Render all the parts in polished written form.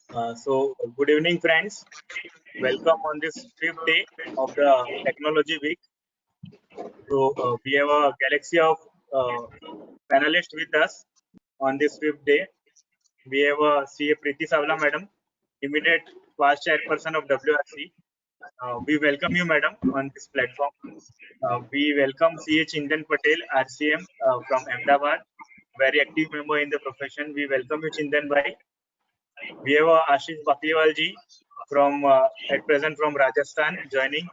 Good evening, friends. Welcome on this fifth day of the Technology Week. We have a galaxy of panelists with us on this fifth day. We have CA Preeti Savla, Madam, immediate past chairperson of WRC. We welcome you, Madam, on this platform. We welcome CA Chindan Patel, RCM from Ahmedabad, very active member in the profession. We welcome you, Chindan Bhai. We have Ashish Bakliwal ji from at present from Rajasthan joining.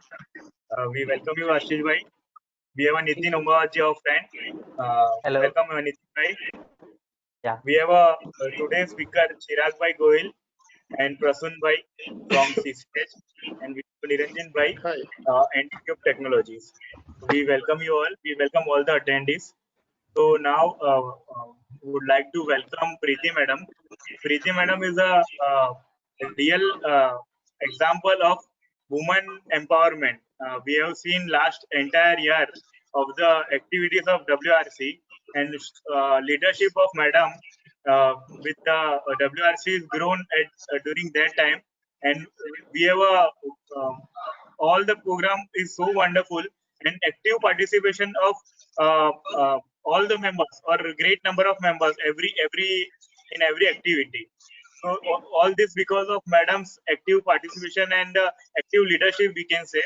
We welcome you, Ashish bhai. We have Nitin Umawat ji, our friend. Hello. Welcome, Nitin bhai. Yeah. We have today's speaker Chirag bhai Goyal and Prasun bhai from CCH, and we have Niranjan bhai and Cube Technologies. We welcome you all. We welcome all the attendees. So now would like to welcome Preeti Madam. Preeti Madam is a real example of woman empowerment. We have seen last entire year of the activities of WRC and leadership of Madam with the WRC is grown at during that time, and we have all the program is so wonderful and active participation of all the members or a great number of members in every activity. So all this because of Madam's active participation and active leadership, we can say.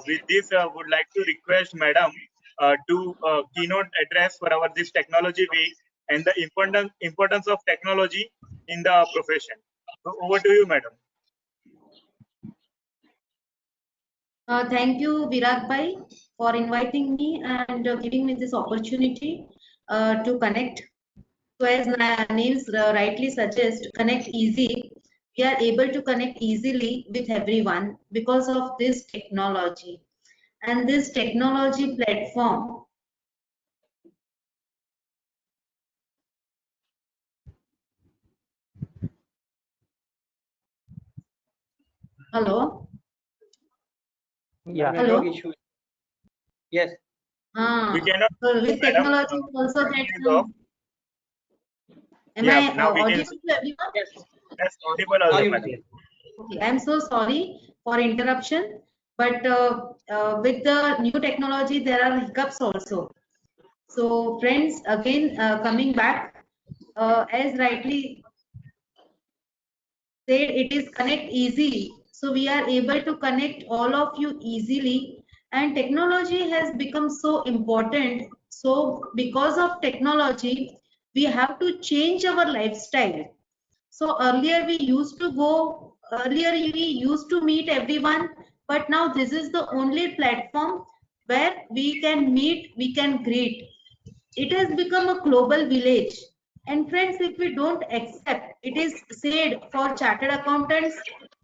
With this, would like to request Madam to keynote address for our this technology week and the importance of technology in the profession. So over to you, Madam. Thank you, Virag bhai, for inviting me and giving me this opportunity to connect. So as names rightly suggest, connect easy. We are able to connect easily with everyone because of this technology. And this technology platform Hello? Yeah. Hello? Issue. Yes. We cannot. So with technology also that some... Am I now we audible can. to everyone? Yes. That's audible also, Madam. Okay, I'm so sorry for interruption, but with the new technology, there are hiccups also. So friends, again, coming back, as rightly said, it is connect easily. So we are able to connect all of you easily, and technology has become so important. So because of technology, we have to change our lifestyle. So earlier we used to meet everyone, but now this is the only platform where we can meet, we can greet. It has become a global village. And friends, if we don't accept, it is said for chartered accountants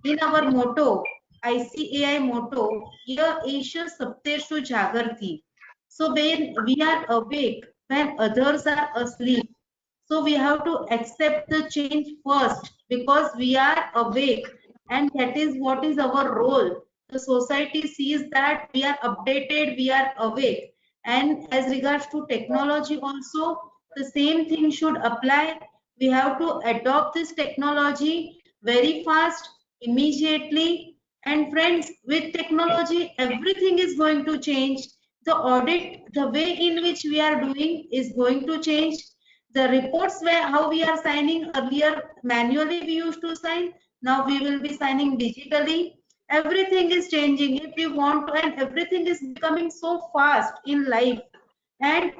in our motto, ICAI motto, Ye Asia Sapteshu Jagarti. So when we are awake, when others are asleep, so we have to accept the change first because we are awake, and that is what is our role. The society sees that we are updated, we are awake. And as regards to technology also, the same thing should apply. We have to adopt this technology very fast, immediately. And friends, with technology, everything is going to change. The audit, the way in which we are doing is going to change. The reports where how we are signing, earlier manually we used to sign, now we will be signing digitally. Everything is changing if we want to, and everything is becoming so fast in life. And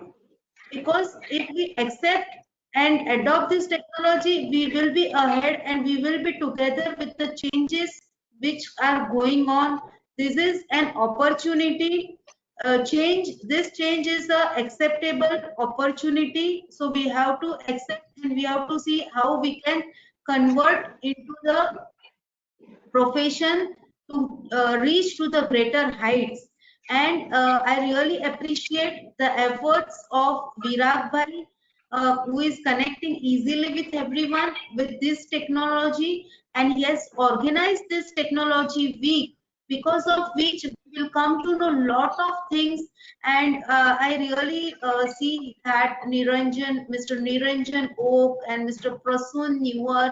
because if we accept and adopt this technology, we will be ahead and we will be together with the changes which are going on. This is an opportunity. This change is a acceptable opportunity. So we have to accept and we have to see how we can convert into the profession to reach to the greater heights. And I really appreciate the efforts of Virag bhai, who is connecting easily with everyone with this technology, and he has organized this technology week, because of which we will come to know a lot of things. And I really see that Mr. Niranjan Oak and Mr. Prasun Newer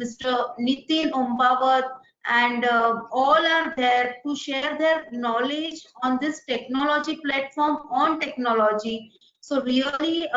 Mr. Nitin Ombawat, and all are there to share their knowledge on this technology platform on technology. So really,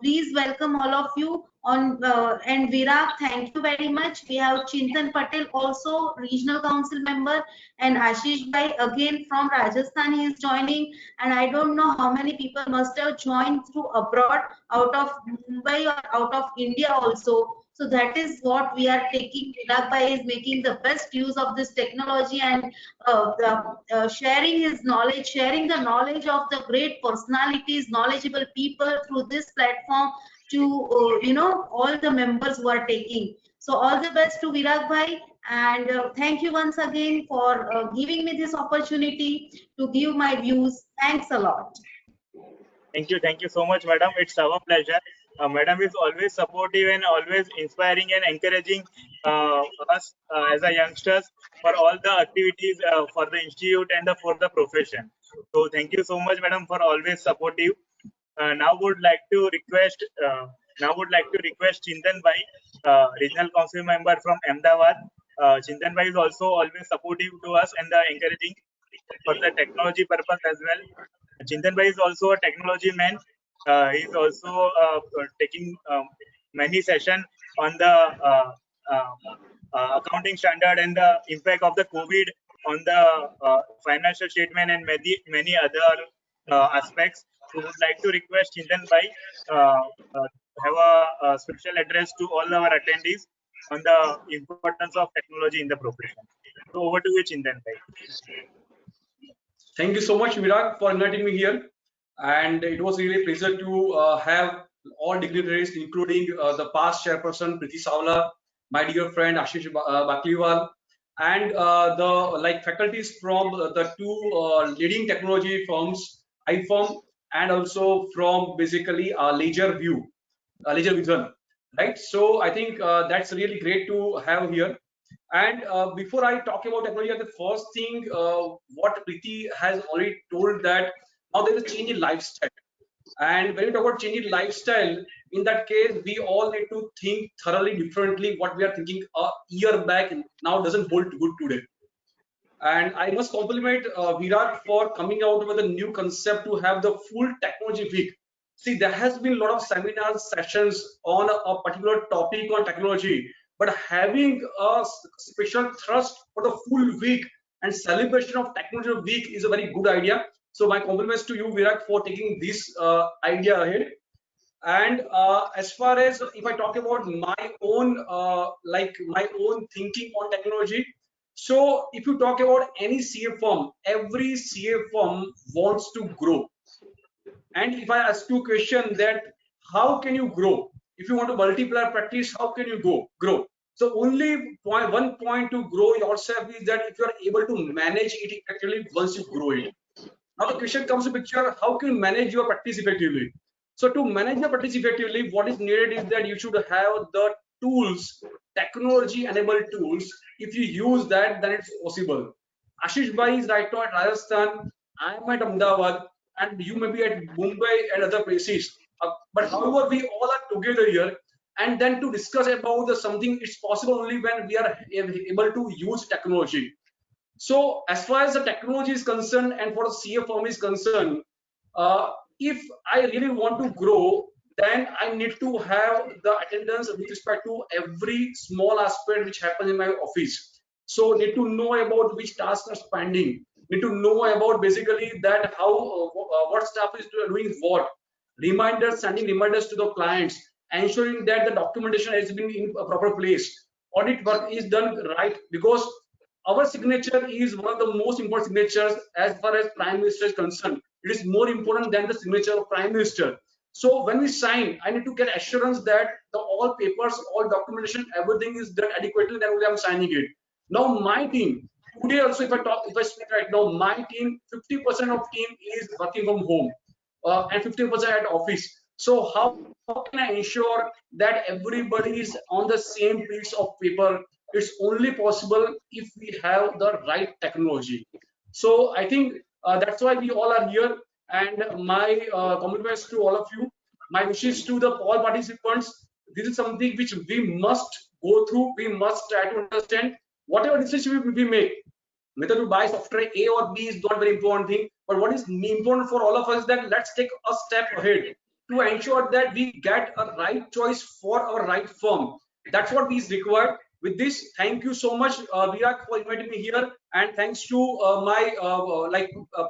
please welcome all of you on and Virag, thank you very much. We have Chintan Patel also, regional council member, and Ashish Bhai again from Rajasthan. He is joining, and I don't know how many people must have joined through abroad, out of Mumbai or out of India also. So that is what we are taking. Virag Bhai is making the best use of this technology and sharing his knowledge, sharing the knowledge of the great personalities, knowledgeable people through this platform to all the members who are taking. So all the best to Virag Bhai, and thank you once again for giving me this opportunity to give my views. Thanks a lot. Thank you so much, madam. It's our pleasure. Madam is always supportive and always inspiring and encouraging us as a youngsters for all the activities for the institute and for the profession. So thank you so much, madam, for always supportive. Now would like to request Chintan Bhai, regional council member from Ahmedabad. Chintan Bhai is also always supportive to us and encouraging for the technology purpose as well. Chintan Bhai is also a technology man. He is also taking many sessions on the uh, accounting standard and the impact of the COVID on the financial statement and many other aspects. So, would like to request Chintan Bhai uh, uh, have a special address to all our attendees on the importance of technology in the profession. So, over to you, Chintan Bhai. Thank you so much, Virag, for inviting me here. And it was really a pleasure to have all dignitaries, including the past chairperson, Priti Savla, my dear friend Ashish Bakliwal, and the faculties from the two leading technology firms, iFirm, and also from basically Ledger View, Ledger Vision, right? So I think that's really great to have here. And before I talk about technology, the first thing what Priti has already told that now there is a change in lifestyle. And when you talk about changing lifestyle, in that case, we all need to think thoroughly differently. What we are thinking a year back now doesn't hold good today. And I must compliment Virag for coming out with a new concept to have the full technology week. See, there has been a lot of seminars, sessions on a particular topic on technology, but having a special thrust for the full week and celebration of technology week is a very good idea. So my compliments to you, Virag, for taking this idea ahead. And as far as if I talk about my own my own thinking on technology, so if you talk about any CA firm, every CA firm wants to grow. And if I ask you a question that how can you grow? If you want to multiply practice, how can you grow? So only one point to grow yourself is that if you are able to manage it effectively once you grow it. Now the question comes to picture, how can you manage your practice effectively? So to manage your practice effectively, what is needed is that you should have the tools, technology enabled tools. If you use that, then it's possible. Ashish Bhai is right now at Rajasthan, I am at Ahmedabad, and you may be at Mumbai and other places. But however, we all are together here, and then to discuss about the something, it's possible only when we are able to use technology. So as far as the technology is concerned and for the CA firm is concerned, if I really want to grow, then I need to have the attendance with respect to every small aspect which happens in my office. So need to know about which tasks are pending. Need to know about basically that how what staff is doing what. Reminders, sending reminders to the clients, ensuring that the documentation has been in a proper place. Audit work is done right because our signature is one of the most important signatures as far as Prime Minister is concerned. It is more important than the signature of Prime Minister. So when we sign, I need to get assurance that the all papers, all documentation, everything is done adequately. Then only I'm signing it. Now my team today also, if I speak right now, my team 50% of team is working from home and 50% at office. So how can I ensure that everybody is on the same piece of paper? It's only possible if we have the right technology. So I think that's why we all are here. And my compliments to all of you. My wishes to the all participants. This is something which we must go through, we must try to understand whatever decision we make, whether to buy software A or B is not very important thing, but what is important for all of us is that let's take a step ahead to ensure that we get a right choice for our right firm. That's what is required. With this, thank you so much, Virag, for inviting me here, and thanks to my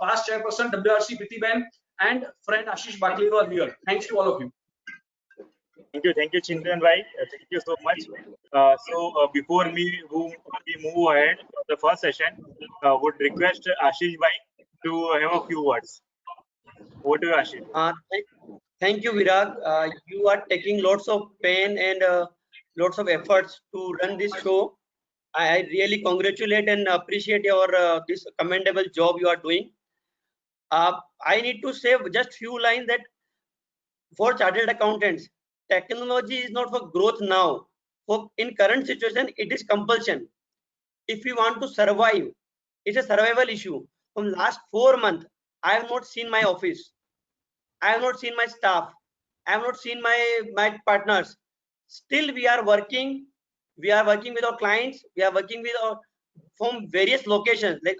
past chairperson WRC Pritiben and friend Ashish Bakliwal here. Thanks to all of you. Thank you, Chintan bhai. Thank you so much. Before we move ahead to the first session, would request Ashish bhai to have a few words. Over to you, Ashish. Thank you, Virag. You are taking lots of pain and lots of efforts to run this show. I really congratulate and appreciate your this commendable job you are doing. I need to say just few lines that for chartered accountants, technology is not for growth now. For in current situation, it is compulsion. If we want to survive, it's a survival issue. From last 4 months, I have not seen my office. I have not seen my staff. I have not seen my partners. Still, we are working. We are working with our clients. We are working with our from various locations. Like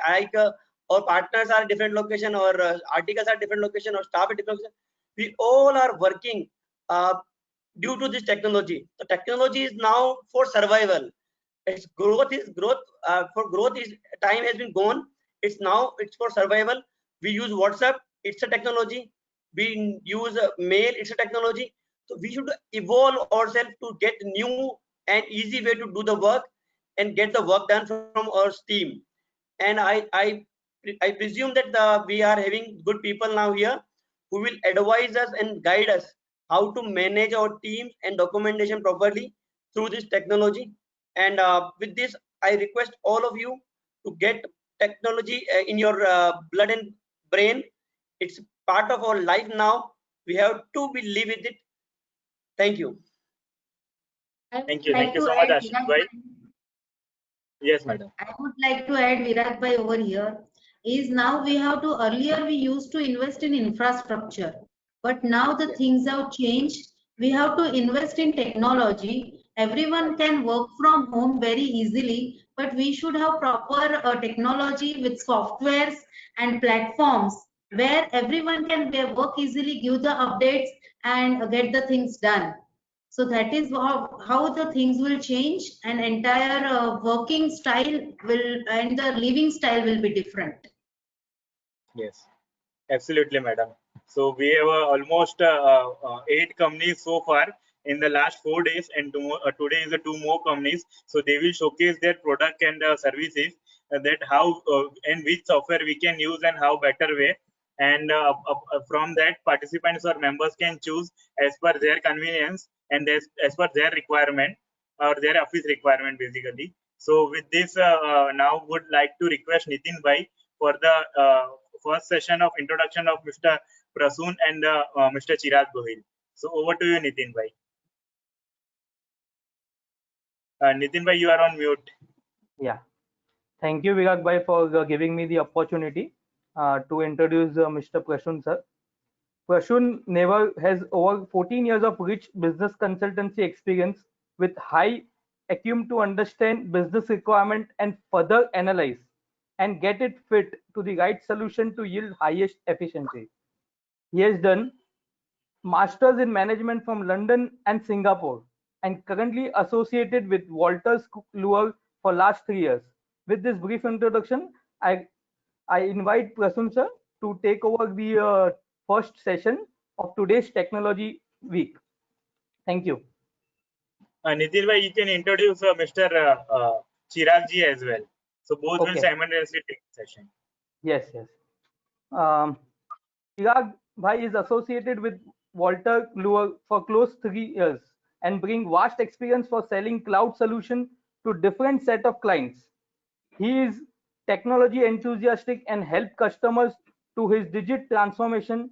our partners are different location, or articles are different location, or staff are different location. We all are working due to this technology. The technology is now for survival. Its growth is growth. For growth is time has been gone. It's for survival. We use WhatsApp. It's a technology. We use mail. It's a technology. So we should evolve ourselves to get new and easy way to do the work and get the work done from our team. And I presume that we are having good people now here who will advise us and guide us how to manage our team and documentation properly through this technology. And with this, I request all of you to get technology in your blood and brain. It's part of our life now. We have to be live with it. Thank you. Thank you so much, Ashish bhai. Yes, madam. I would like to add Virag bhai over here. Is now we have to, earlier we used to invest in infrastructure, but now the things have changed. We have to invest in technology. Everyone can work from home very easily, but we should have proper technology with softwares and platforms where everyone can work easily, give the updates, and get the things done. So that is how the things will change, and entire working style will and the living style will be different. Yes, absolutely, madam. So we have almost 8 companies so far in the last 4 days, and today is the 2 more companies. So they will showcase their product and services, that how and which software we can use and how better way. And from that, participants or members can choose as per their convenience and as per their requirement or their office requirement, basically. So with this, now would like to request Nitin bhai for the first session of introduction of Mr. Prasoon and Mr. Chirag Gohil. So over to you, Nitin bhai. Nitin bhai, you are on mute. Yeah. Thank you, Virag bhai, for giving me the opportunity to introduce Mr. Prasoon sir. Prasoon Nevar has over 14 years of rich business consultancy experience with high acumen to understand business requirement and further analyze and get it fit to the right solution to yield highest efficiency. He has done masters in management from London and Singapore and currently associated with Walters Kluwer for last 3 years. With this brief introduction, I invite Prasoon sir to take over the first session of today's technology week. Thank you. Nitin bhai, you can introduce Mr. Chirag ji as well. So both will simultaneously take the session. Yes. Virag bhai is associated with Walter Kluwer for close 3 years and bring vast experience for selling cloud solution to different set of clients. He is technology enthusiastic and help customers to his digital transformation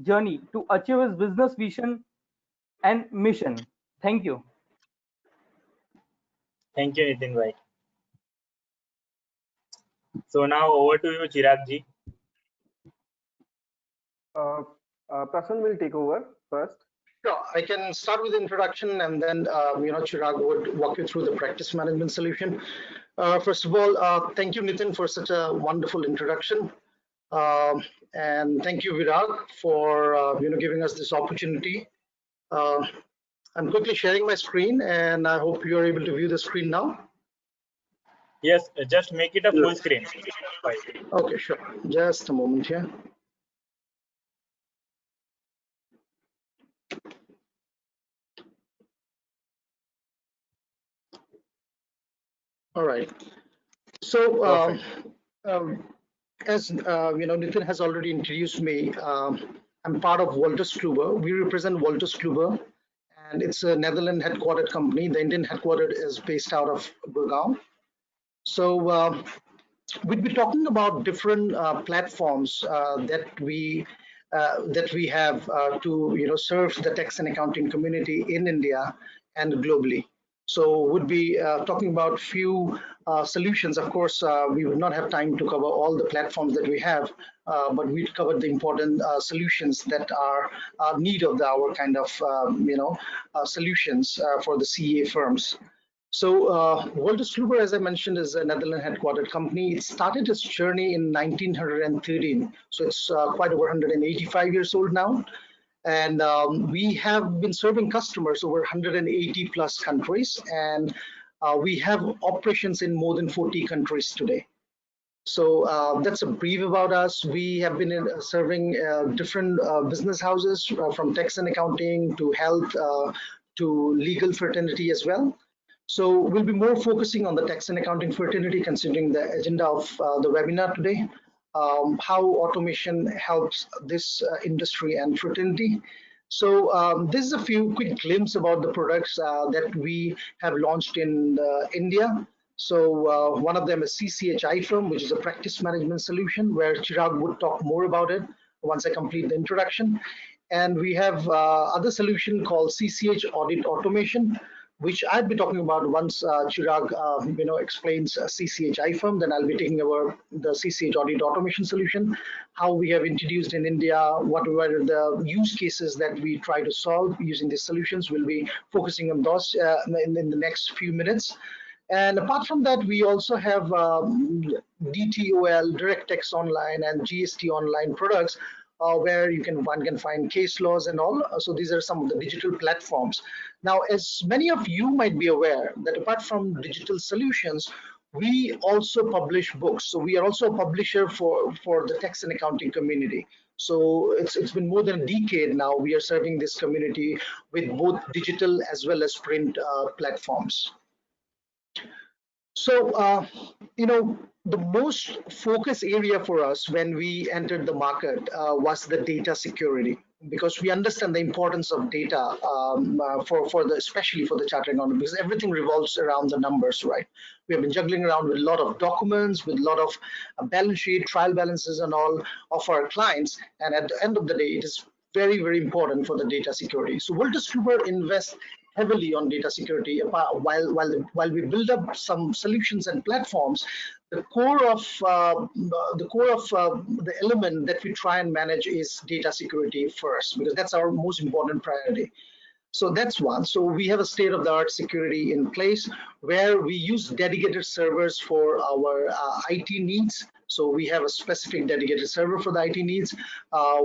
journey to achieve his business vision and mission. Thank you. Thank you, Nitin bhai. So now over to you, Chirag ji. Prasan will take over first. Sure, I can start with the introduction, and then Chirag would walk you through the practice management solution. First of all, thank you, Nitin, for such a wonderful introduction, and thank you, Virag, for giving us this opportunity. I'm quickly sharing my screen, and I hope you are able to view the screen now. Yes, just make it a full screen. Fine. Okay, sure. Just a moment here. All right. So, as Nitin has already introduced me, I'm part of Wolters Kluwer. We represent Wolters Kluwer, and it's a Netherlands headquartered company. The Indian headquarters is based out of Gurgaon. So we'll be talking about different platforms that we have to serve the tax and accounting community in India and globally. So we'll be talking about few solutions. Of course, we would not have time to cover all the platforms that we have, but we covered the important solutions that are need of our kind of solutions for the CA firms. So Wolters Kluwer, as I mentioned, is a Netherlands headquartered company. It started its journey in 1913, so it's quite over 185 years old now. And we have been serving customers over 180 plus countries, and we have operations in more than 40 countries today. So that's a brief about us. We have been serving different business houses from tax and accounting to health to legal fraternity as well. So we'll be more focusing on the tax and accounting fraternity, considering the agenda of the webinar today, how automation helps this industry and fraternity. So this is a few quick glimpses about the products that we have launched in India. So one of them is CCH Firm, which is a practice management solution, where Chirag would talk more about it once I complete the introduction. And we have other solution called CCH Audit Automation, which I'll be talking about once Chirag explains CCH Firm. Then I'll be taking over the CCH Audit Automation solution, how we have introduced in India, what were the use cases that we try to solve using these solutions. We'll be focusing on those in the next few minutes. And apart from that, we also have DTOL, Direct Tax Online, and GST Online products, where one can find case laws and all. So these are some of the digital platforms. Now, as many of you might be aware, that apart from digital solutions, we also publish books. So we are also a publisher for the tax and accounting community. So it's been more than a decade now. We are serving this community with both digital as well as print platforms. So, the most focus area for us when we entered the market was the data security, because we understand the importance of data especially for the chartered accountant, because everything revolves around the numbers, right? We have been juggling around with a lot of documents, with a lot of balance sheet, trial balances, and all of our clients. And at the end of the day, it is very, very important for the data security. So Wolters Kluwer invests heavily on data security. While we build up some solutions and platforms, the core of the element that we try and manage is data security first, because that's our most important priority. So that's one. So we have a state-of-the-art security in place where we use dedicated servers for our IT needs. So we have a specific dedicated server for the IT needs.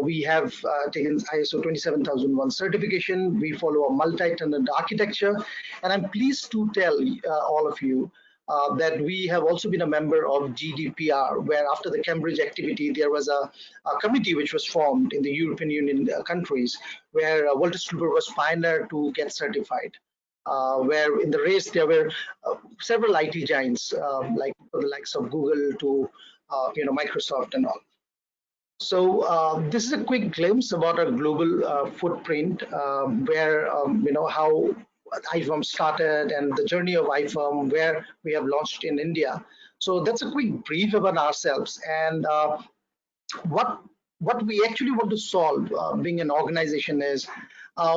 We have taken ISO 27001 certification. We follow a multi-tenant architecture. And I'm pleased to tell all of you that we have also been a member of GDPR, where after the Cambridge activity, there was a committee which was formed in the European Union countries, where Wolters Kluwer was pioneer to get certified. Where in the race there were several IT giants, like the likes of Google to Microsoft and all. So this is a quick glimpse about our global footprint, where how iFirm started and the journey of iFirm, where we have launched in India. So that's a quick brief about ourselves and what we actually want to solve, being an organization, is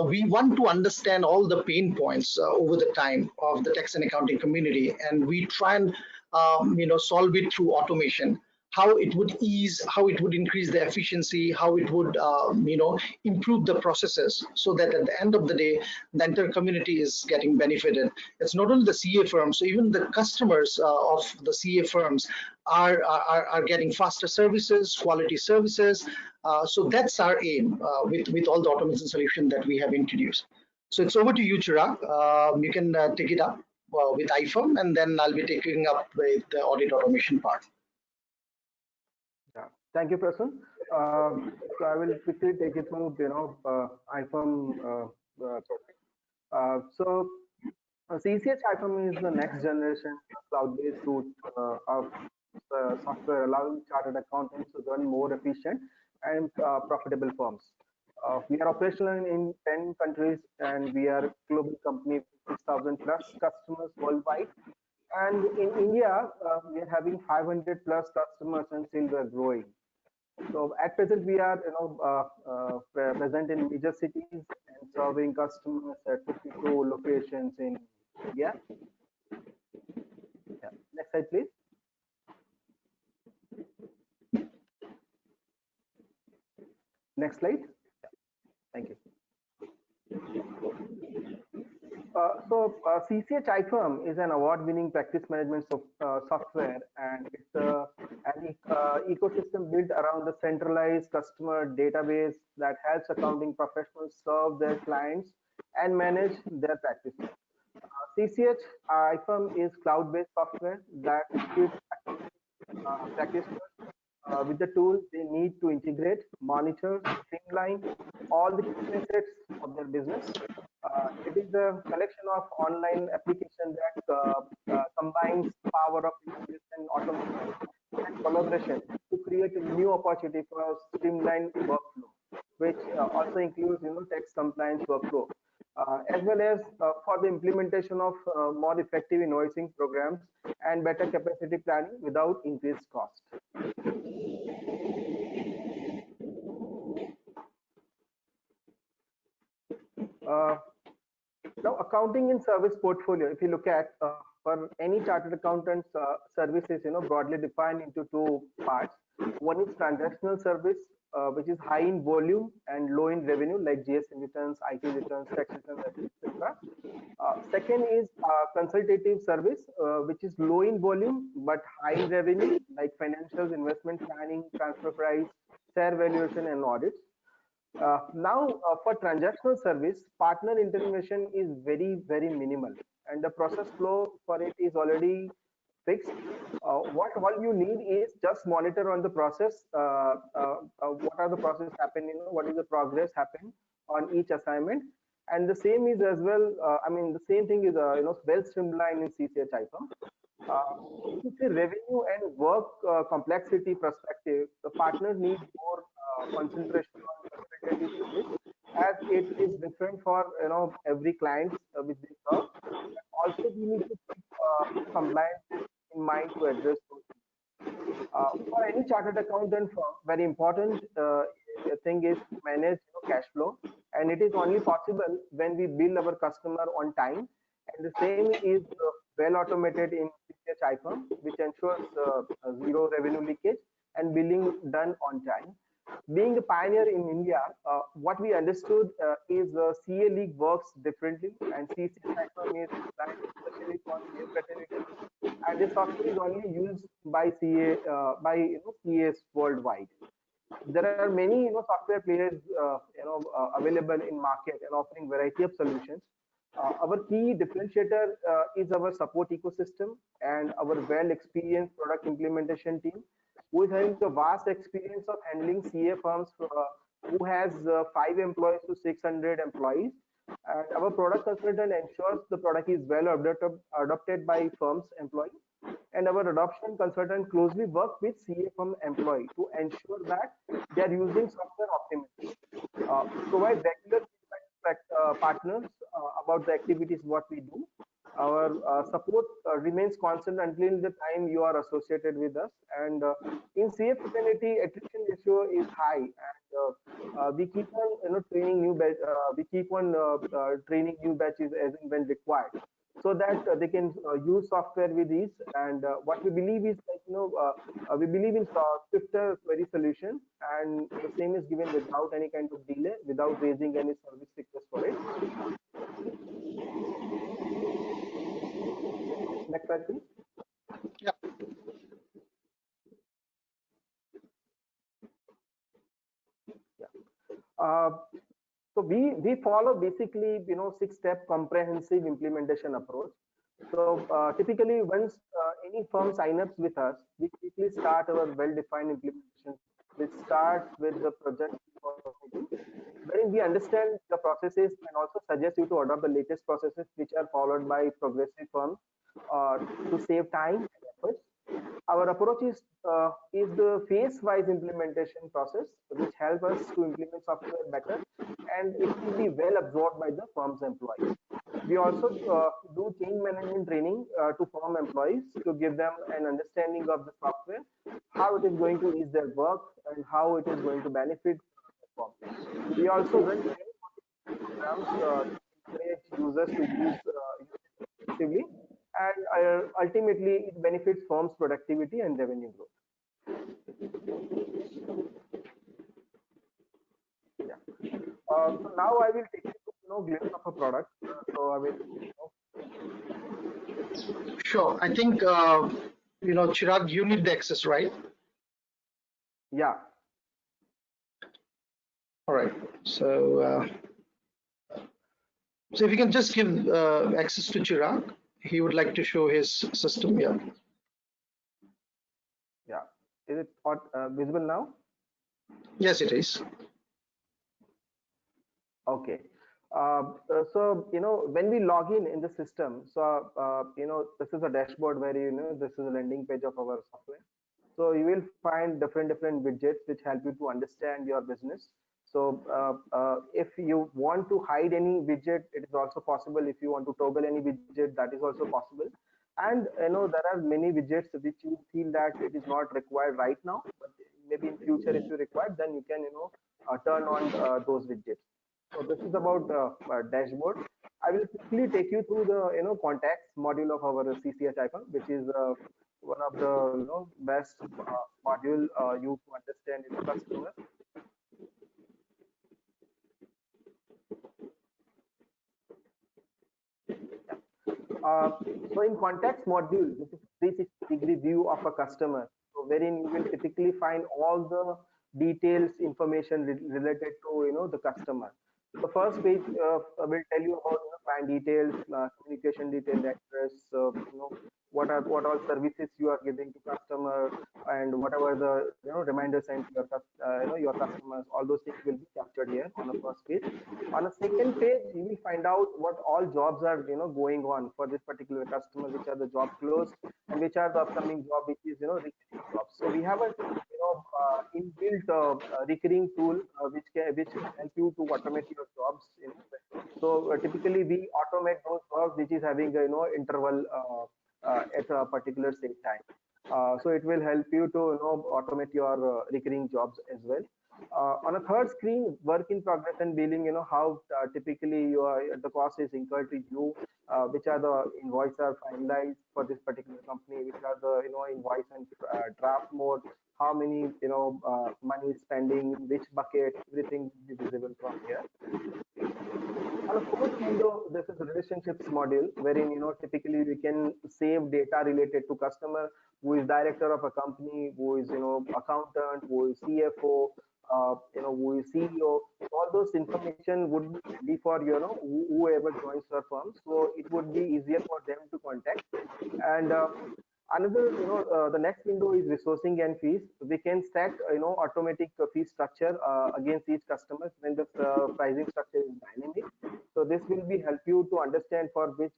we want to understand all the pain points over the time of the tax and accounting community, and we try and solve it through automation. how it would ease, how it would increase the efficiency, how it would improve the processes, so that at the end of the day, the entire community is getting benefited. It's not only the CA firms, so even the customers of the CA firms are getting faster services, quality services. So that's our aim with all the automation solution that we have introduced. So it's over to you, Chirag. You can take it up with iFirm, and then I'll be taking up with the audit automation part. Yeah. Thank you, Prasun. So I will quickly take you through, iFirm project. CCH iFirm is the next generation cloud-based suite of software allowing chartered accountants to run more efficient and profitable firms. We are operational in 10 countries, and we are a global company with 6,000 plus customers worldwide. And in India, we are having 500 plus customers, and still we are growing. So at present, we are present in major cities and serving customers at 52 locations in India. Yeah. Next slide, please. Next slide. Thank you. CCH iFirm is an award-winning practice management software, and it's an ecosystem built around the centralized customer database that helps accounting professionals serve their clients and manage their practices. CCH iFirm is cloud-based software that equips practitioners with the tools they need to integrate, monitor, streamline all the facets of their business. It is a collection of online applications that combines power of integration, automation, and collaboration to create a new opportunity for streamlined workflow, which also includes tax compliance workflow, as well as for the implementation of more effective invoicing programs and better capacity planning without increased cost. Now, accounting and service portfolio, if you look at for any chartered accountants, services, broadly defined into two parts. One is transactional service, which is high in volume and low in revenue, like GST returns, IT returns, tax returns, etc. Second is consultative service, which is low in volume but high in revenue, like financials, investment planning, transfer price, share valuation, and audits. Now, for transactional service, partner intervention is very, very minimal, and the process flow for it is already fixed. What all you need is just monitor on the process. What are the process happening? What is the progress happen on each assignment? And the same is as well. The same thing is well streamlined in CCH iFirm. If the revenue and work complexity perspective, the partners need more concentration on consultative service, as it is different for every client which they serve. Also, we need to keep compliance in mind to address those. For any chartered accountant firm, very important thing is to manage cash flow, and it is only possible when we bill our customer on time. And the same is well automated in CCH iFirm, which ensures zero revenue leakage and billing done on time. Being a pioneer in India, what we understood is CA League works differently, and CCH iFirm is designed especially for CA fraternity, and this software is only used by CAs worldwide. There are many software players available in market and offering variety of solutions. Our key differentiator is our support ecosystem and our well-experienced product implementation team, who is having a vast experience of handling CA firms who has 5 employees to 600 employees. And our product consultant ensures the product is well adopted by firms employees. And our adoption consultant closely work with CA firm employee to ensure that they are using software optimally. Provide regular feedback partners about the activities what we do. Our support remains constant until the time you are associated with us. And in CA fraternity, attrition ratio is high, and we keep on training new batches as and when required. so that they can use software with ease. And what we believe is like, we believe in swifter query solution, and the same is given without any kind of delay, without raising any service request for it. Next slide, please. Yeah. Uh, so we follow basically 6-step comprehensive implementation approach. So typically, once any firm sign ups with us, we quickly start our well-defined implementation, which starts with the project meeting, wherein we understand the processes and also suggest you to adopt the latest processes which are followed by progressive firms to save time and efforts. Our approach is the phase-wise implementation process, which help us to implement software better, and it will be well absorbed by the firm's employees. We also do change management training to firm employees to give them an understanding of the software, how it is going to ease their work, and how it is going to benefit the firm. We also run training programs to encourage users to use it effectively, and ultimately it benefits firms' productivity and revenue growth. Yeah. So now I will take you to glimpse of a product. So I will. Sure. I think Chirag, you need the access, right? Yeah. All right. So if you can just give access to Chirag, he would like to show his system. Yeah. Yeah. Is it visible now? Yes, it is. Okay. So when we log in the system, so this is a dashboard where this is a landing page of our software. So you will find different widgets which help you to understand your business. So if you want to hide any widget, it is also possible. If you want to toggle any widget, that is also possible. And there are many widgets which you feel that it is not required right now, but maybe in future if you require, then you can turn on those widgets. So this is about dashboard. I will quickly take you through the contacts module of our CCH icon, which is one of the best module you to understand customer. So in contacts module, this is 360-degree view of a customer, so wherein you will typically find all the details, information related to the customer. The first page will tell you about client details, communication detail, address, what all services you are giving to customer, and whatever the reminders sent to your customers. All those things will be captured here on the first page. On a second page, you will find out what all jobs are going on for this particular customer, which are the job closed, and which are the upcoming job, which is recurring jobs. So we have a inbuilt recurring tool which will help you to automate your jobs. So typically we automate those jobs which is having a interval at a particular set time. So it will help you to automate your recurring jobs as well. On a third screen, work in progress and billing, how typically the cost is incurred to you, which are the invoice are finalized for this particular company, which are the invoice and draft mode, how many money is spending, which bucket, everything will be visible from here. On a fourth window, this is relationships module, wherein typically we can save data related to customer, who is director of a company, who is accountant, who is CFO, who is CEO. All those information would be handy for whoever joins our firm, so it would be easier for them to contact. And another the next window is resourcing and fees. We can set automatic fee structure against each customer when the pricing structure is dynamic. So this will be help you to understand for which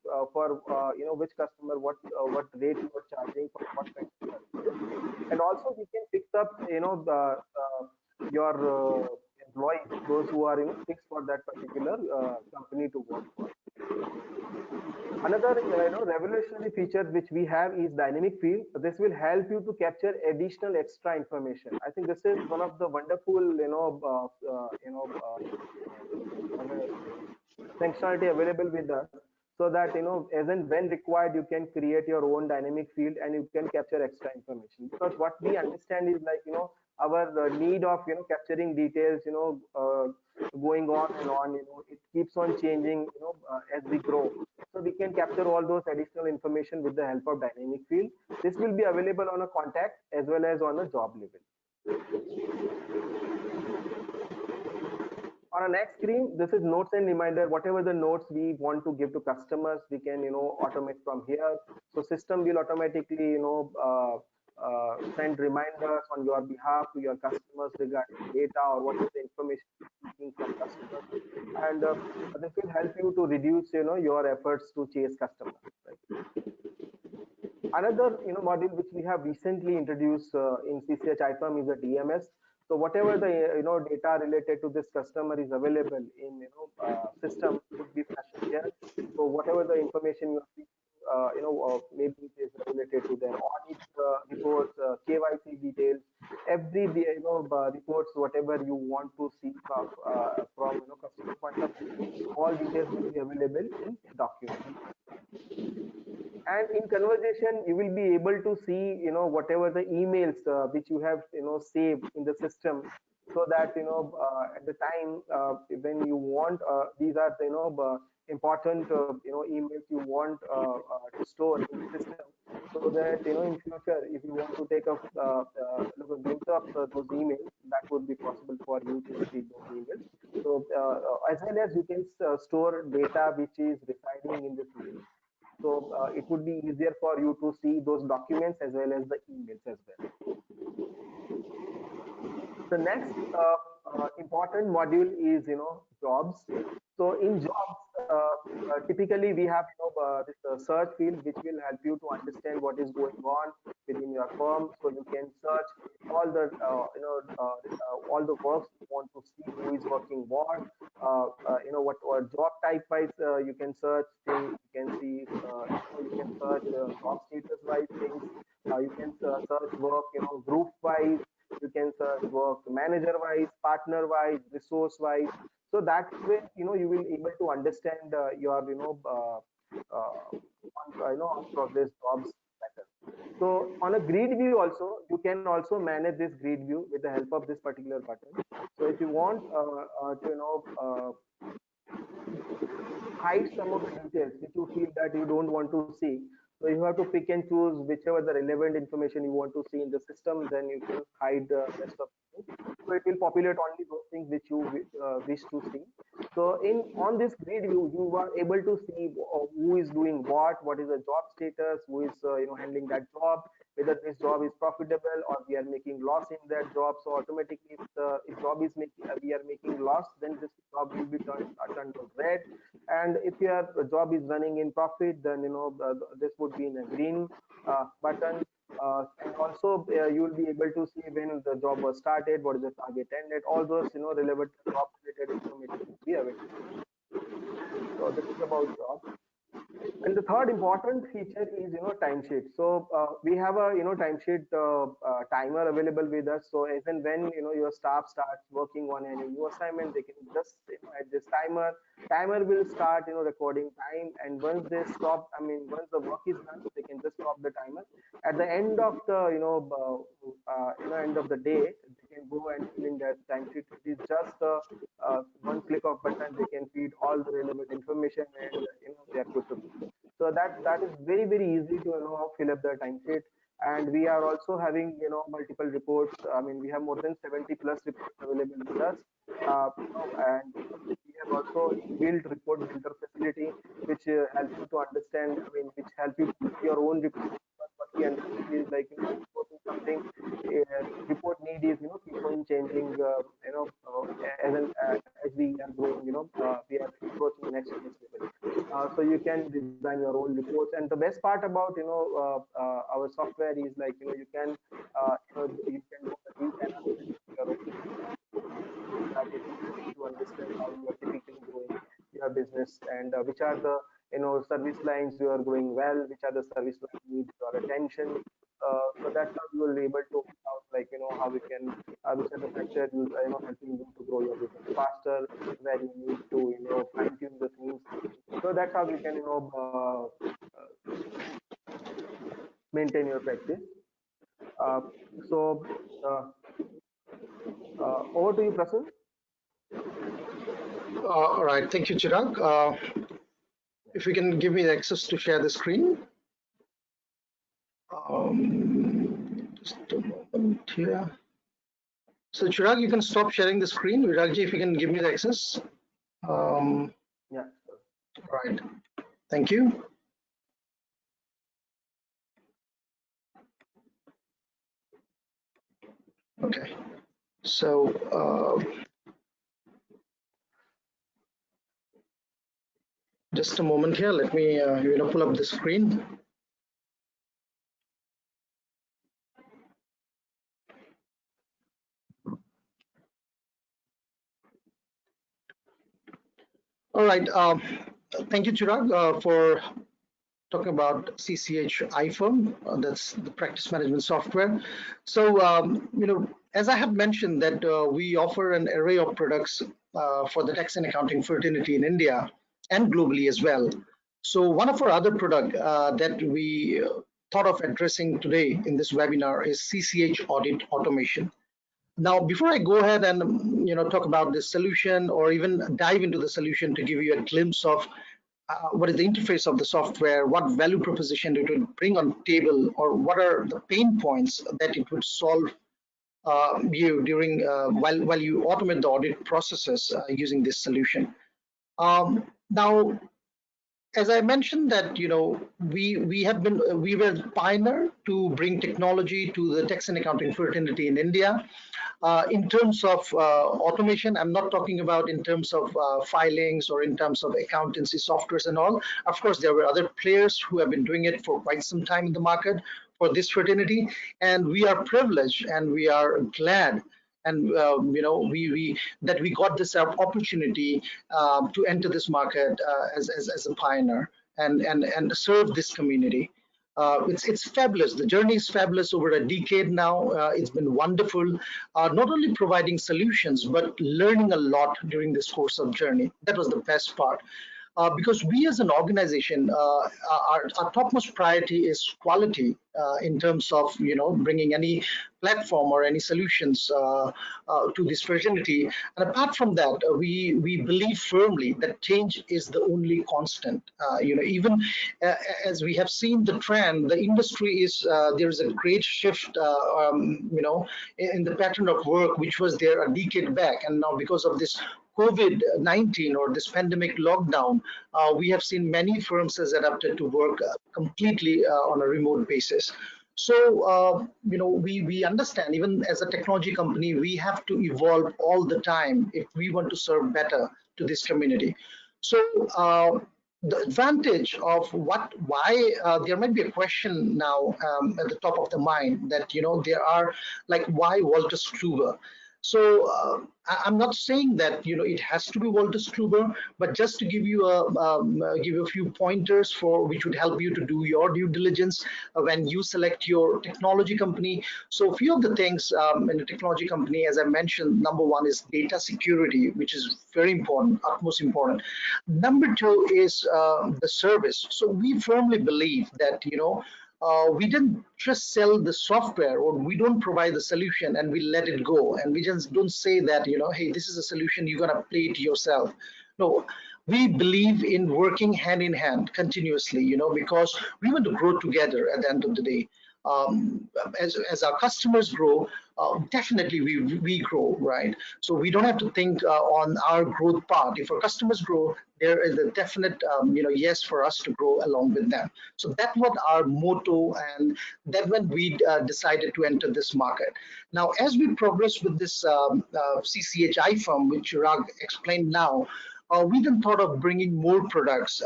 which customer what rate you are charging for what kind of services. And also we can fix up your employees, those who are fixed for that particular company to work for. Another revolutionary feature which we have is dynamic field. This will help you to capture additional extra information. I think this is one of the wonderful functionality available with us. so that as and when required, you can create your own dynamic field and you can capture extra information. Because what we understand is like our need of capturing details going on and on, it keeps on changing as we grow. So we can capture all those additional information with the help of dynamic field. This will be available on a contact as well as on a job level. On our next screen, this is notes and reminder. Whatever the notes we want to give to customers, we can automate from here. So system will automatically send reminders on your behalf to your customers regarding data or what is the information seeking from customers, and this will help you to reduce your efforts to chase customers. Right? Another module which we have recently introduced in CCH IPAM is a DMS. So whatever the data related to this customer is available in system would be flashed here. So whatever the information you see, maybe it is related to their audit reports, KYC details, every reports, whatever you want to see from customer point of view, all details will be available in document. And in conversation, you will be able to see whatever the emails which you have saved in the system, so that at the time when you want these are the important emails you want to store in the system, so that in future if you want to take a glimpse of those emails, that would be possible for you to see those emails. So as well as you can store data which is residing in this email. So it would be easier for you to see those documents as well as the emails as well. The next important module is jobs. So in jobs, typically we have this search field which will help you to understand what is going on within your firm. So you can search all the all the works you want to see, who is working what, what job type wise you can search things. You can see you can search job status wise things. You can search work group wise. You can search work manager wise, partner wise, resource wise. So that way you will able to understand your on progress jobs better. So on a grid view also, you can also manage this grid view with the help of this particular button. So if you want to hide some of the details which you feel that you don't want to see, so you have to pick and choose whichever the relevant information you want to see in the system, then you can hide the rest of it. So it will populate only those things which you wish to see. So on this grid view, you are able to see who is doing what is the job status, who is handling that job, whether this job is profitable or we are making loss in that job. So automatically, if job is making we are making loss, then this job will be turned red. And if your job is running in profit, then this would be in a green button. And also you will be able to see when the job was started, what is the target ended, all those relevant job related information will be available. So this is about job. And the third important feature is timesheet. So we have a timesheet timer available with us. So as and when your staff starts working on any new assignment, they can just at this timer will start recording time, and once they stop, once the work is done, they can just stop the timer. At the end of the end of the day, they can go and fill in their timesheet. It is just one click of button, they can feed all the relevant information, and they are good to go. So that is very easy to fill up the timesheet. And we are also having multiple reports. We have more than 70+ reports available with us, and we have also built report builder facility, which helps you to understand. Which help you to build your own report. What we understand is like reporting something. Report need is keep on changing. As we are growing, we are approaching the next level. So you can design your own reports. And the best part about our software is like you can you can do a deep analysis of your own, that it will help you to understand how you are typically growing your business, and which are the service lines you are growing well, which are the service lines need your attention. So that's how you will be able to find out like like how we can which are the factors helping you to grow your business faster, where you need to fine tune the things. So that's how you can maintain your practice. Uh, so uh, over to you, Prasun. All right, thank you, Chirag. If you can give me the access to share the screen. Just a moment here. So Chirag, you can stop sharing the screen. Viragji, if you can give me the access. Yeah. Right. Thank you. Okay. So just a moment here. Let me pull up the screen. All right. Thank you, Chirag, for talking about CCH iFirm. That's the practice management software. So, as I have mentioned that we offer an array of products for the tax and accounting fraternity in India and globally as well. So one of our other product that we thought of addressing today in this webinar is CCH Audit Automation. Now, before I go ahead and talk about this solution or even dive into the solution to give you a glimpse of what is the interface of the software, what value proposition it would bring on table, or what are the pain points that it would solve you during while you automate the audit processes using this solution. Now, as I mentioned that we were the pioneer to bring technology to the tax and accounting fraternity in India. In terms of automation, I'm not talking about in terms of filings or in terms of accountancy softwares and all. Of course, there were other players who have been doing it for quite some time in the market for this fraternity, and we are privileged and we are glad and we that we got this opportunity to enter this market as a pioneer and serve this community. It's fabulous. The journey is fabulous over a decade now. It's been wonderful, not only providing solutions but learning a lot during this course of journey. That was the best part. Because we as an organization, our topmost priority is quality in terms of bringing any platform or any solutions to this fraternity. And apart from that, we believe firmly that change is the only constant. Even as we have seen the trend, the industry is there is a great shift, in the pattern of work which was there a decade back, and now because of this COVID-19 or this pandemic lockdown, we have seen many firms has adapted to work completely on a remote basis. So, we understand even as a technology company, we have to evolve all the time if we want to serve better to this community. So, the advantage of why there might be a question now at the top of the mind that, there are like, why Wolters Kluwer? So I'm not saying that it has to be Wolters Kluwer, but just to give you a few pointers for which would help you to do your due diligence when you select your technology company. So a few of the things in a technology company, as I mentioned, number one is data security, which is very important, utmost important. Number two is the service. So we firmly believe that we didn't just sell the software or we don't provide the solution and we let it go. And we just don't say that, hey, this is a solution, you're going to play it yourself. No, we believe in working hand in hand continuously, because we want to grow together at the end of the day. As our customers grow, definitely we grow, right? So we don't have to think on our growth part. If our customers grow, there is a definite yes for us to grow along with them. So that's what our motto, and that when we decided to enter this market. Now, as we progress with this CCH iFirm, which Virag explained now, we then thought of bringing more products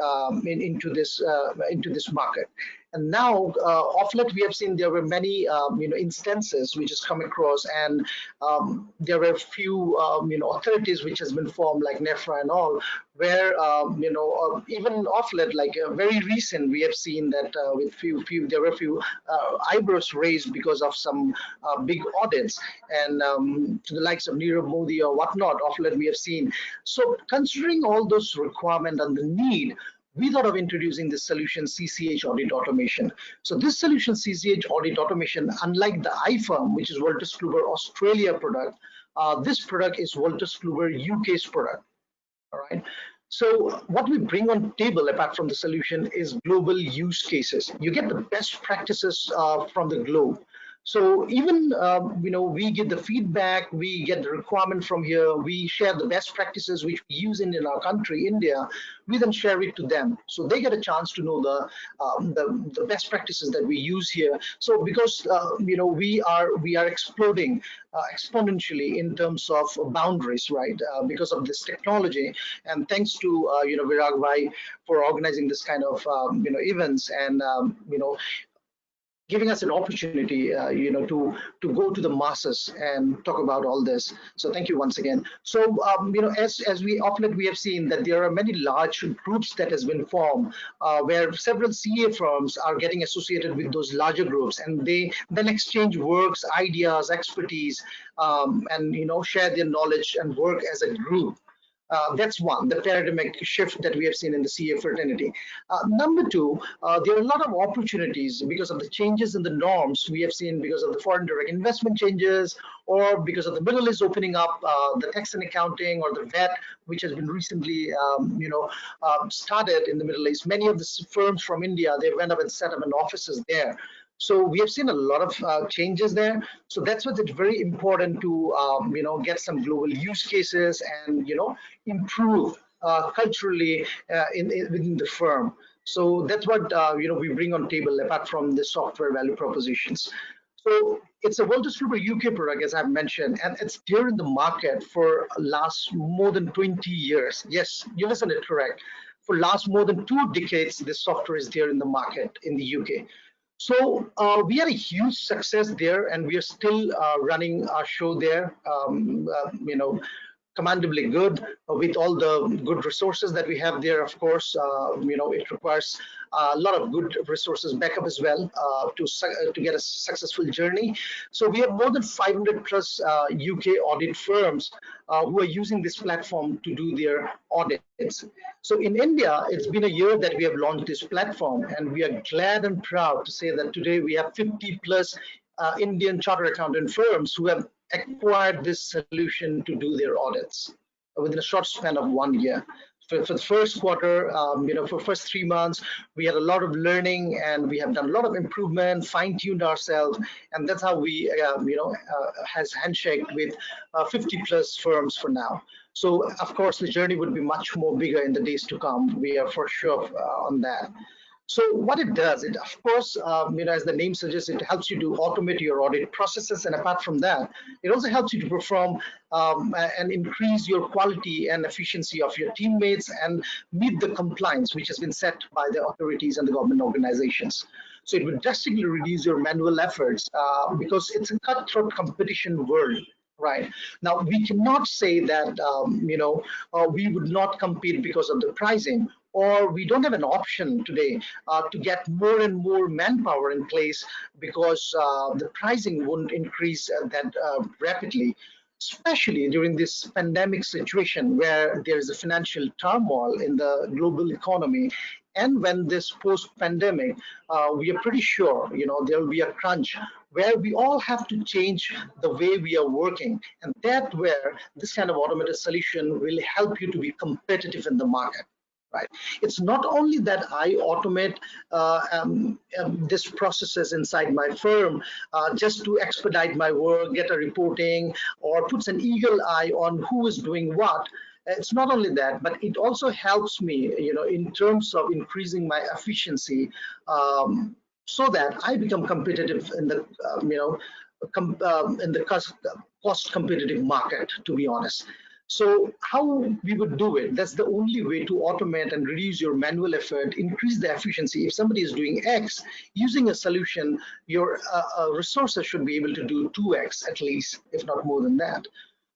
into this market. And now, of late, we have seen there were many instances which has come across, and there were few authorities which has been formed, like NEFRA and all, where even of late, like very recent, we have seen that with there were few eyebrows raised because of some big audits, and to the likes of Nirav Modi or whatnot, of late we have seen. So considering all those requirements and the need, we thought of introducing this solution, CCH Audit Automation. So this solution, CCH Audit Automation, unlike the iFirm, which is Wolters Kluwer Australia product, this product is Wolters Kluwer UK's product. All right. So what we bring on table, apart from the solution, is global use cases. You get the best practices from the globe. So even we get the feedback, we get the requirement from here, we share the best practices which we use in our country, India. We then share it to them, so they get a chance to know the best practices that we use here. So because we are exploding exponentially in terms of boundaries, right? Because of this technology, and thanks to Virag Bhai for organizing this kind of events, and giving us an opportunity, to go to the masses and talk about all this. So thank you once again. So as we often we have seen that there are many large groups that has been formed, where several CA firms are getting associated with those larger groups, and they then exchange works, ideas, expertise, and share their knowledge and work as a group. That's one, the paradigmatic shift that we have seen in the CA fraternity. Number two, there are a lot of opportunities because of the changes in the norms we have seen, because of the foreign direct investment changes, or because of the Middle East opening up, the tax and accounting, or the VAT, which has been recently started in the Middle East. Many of the firms from India, they went up and set up an offices there. So we have seen a lot of changes there. So that's why it's very important to get some global use cases and improve culturally within the firm. So that's what we bring on table apart from the software value propositions. So it's a Wolters Kluwer UK product, as I've mentioned, and it's there in the market for last more than 20 years. Yes, you listened it correct. For last more than 2 decades, this software is there in the market in the UK. So we had a huge success there, and we are still running our show there, commendably good, with all the good resources that we have there. Of course, it requires a lot of good resources backup as well to get a successful journey. So we have more than 500 plus UK audit firms who are using this platform to do their audits. So in India, it's been a year that we have launched this platform, and we are glad and proud to say that today we have 50 plus Indian chartered accountant firms who have acquired this solution to do their audits within a short span of 1 year. For the first quarter, for first 3 months, we had a lot of learning, and we have done a lot of improvement, fine-tuned ourselves, and that's how we, has handshake with 50 plus firms for now. So, of course, the journey would be much more bigger in the days to come. We are for sure on that. So what it does, it of course, as the name suggests, it helps you to automate your audit processes, and apart from that, it also helps you to perform and increase your quality and efficiency of your teammates and meet the compliance which has been set by the authorities and the government organizations. So it will drastically reduce your manual efforts because it's a cutthroat competition world. Right now, we cannot say that we would not compete because of the pricing, or we don't have an option today to get more and more manpower in place because the pricing wouldn't increase that rapidly, especially during this pandemic situation where there is a financial turmoil in the global economy. And when this post-pandemic, we are pretty sure, there will be a crunch where we all have to change the way we are working. And that's where this kind of automated solution will help you to be competitive in the market. Right. It's not only that I automate this processes inside my firm just to expedite my work, get a reporting, or puts an eagle eye on who is doing what. It's not only that, but it also helps me, in terms of increasing my efficiency, so that I become competitive in the, in the cost competitive market. To be honest. So how we would do it, that's the only way to automate and reduce your manual effort, increase the efficiency. If somebody is doing X, using a solution, your resources should be able to do 2X at least, if not more than that.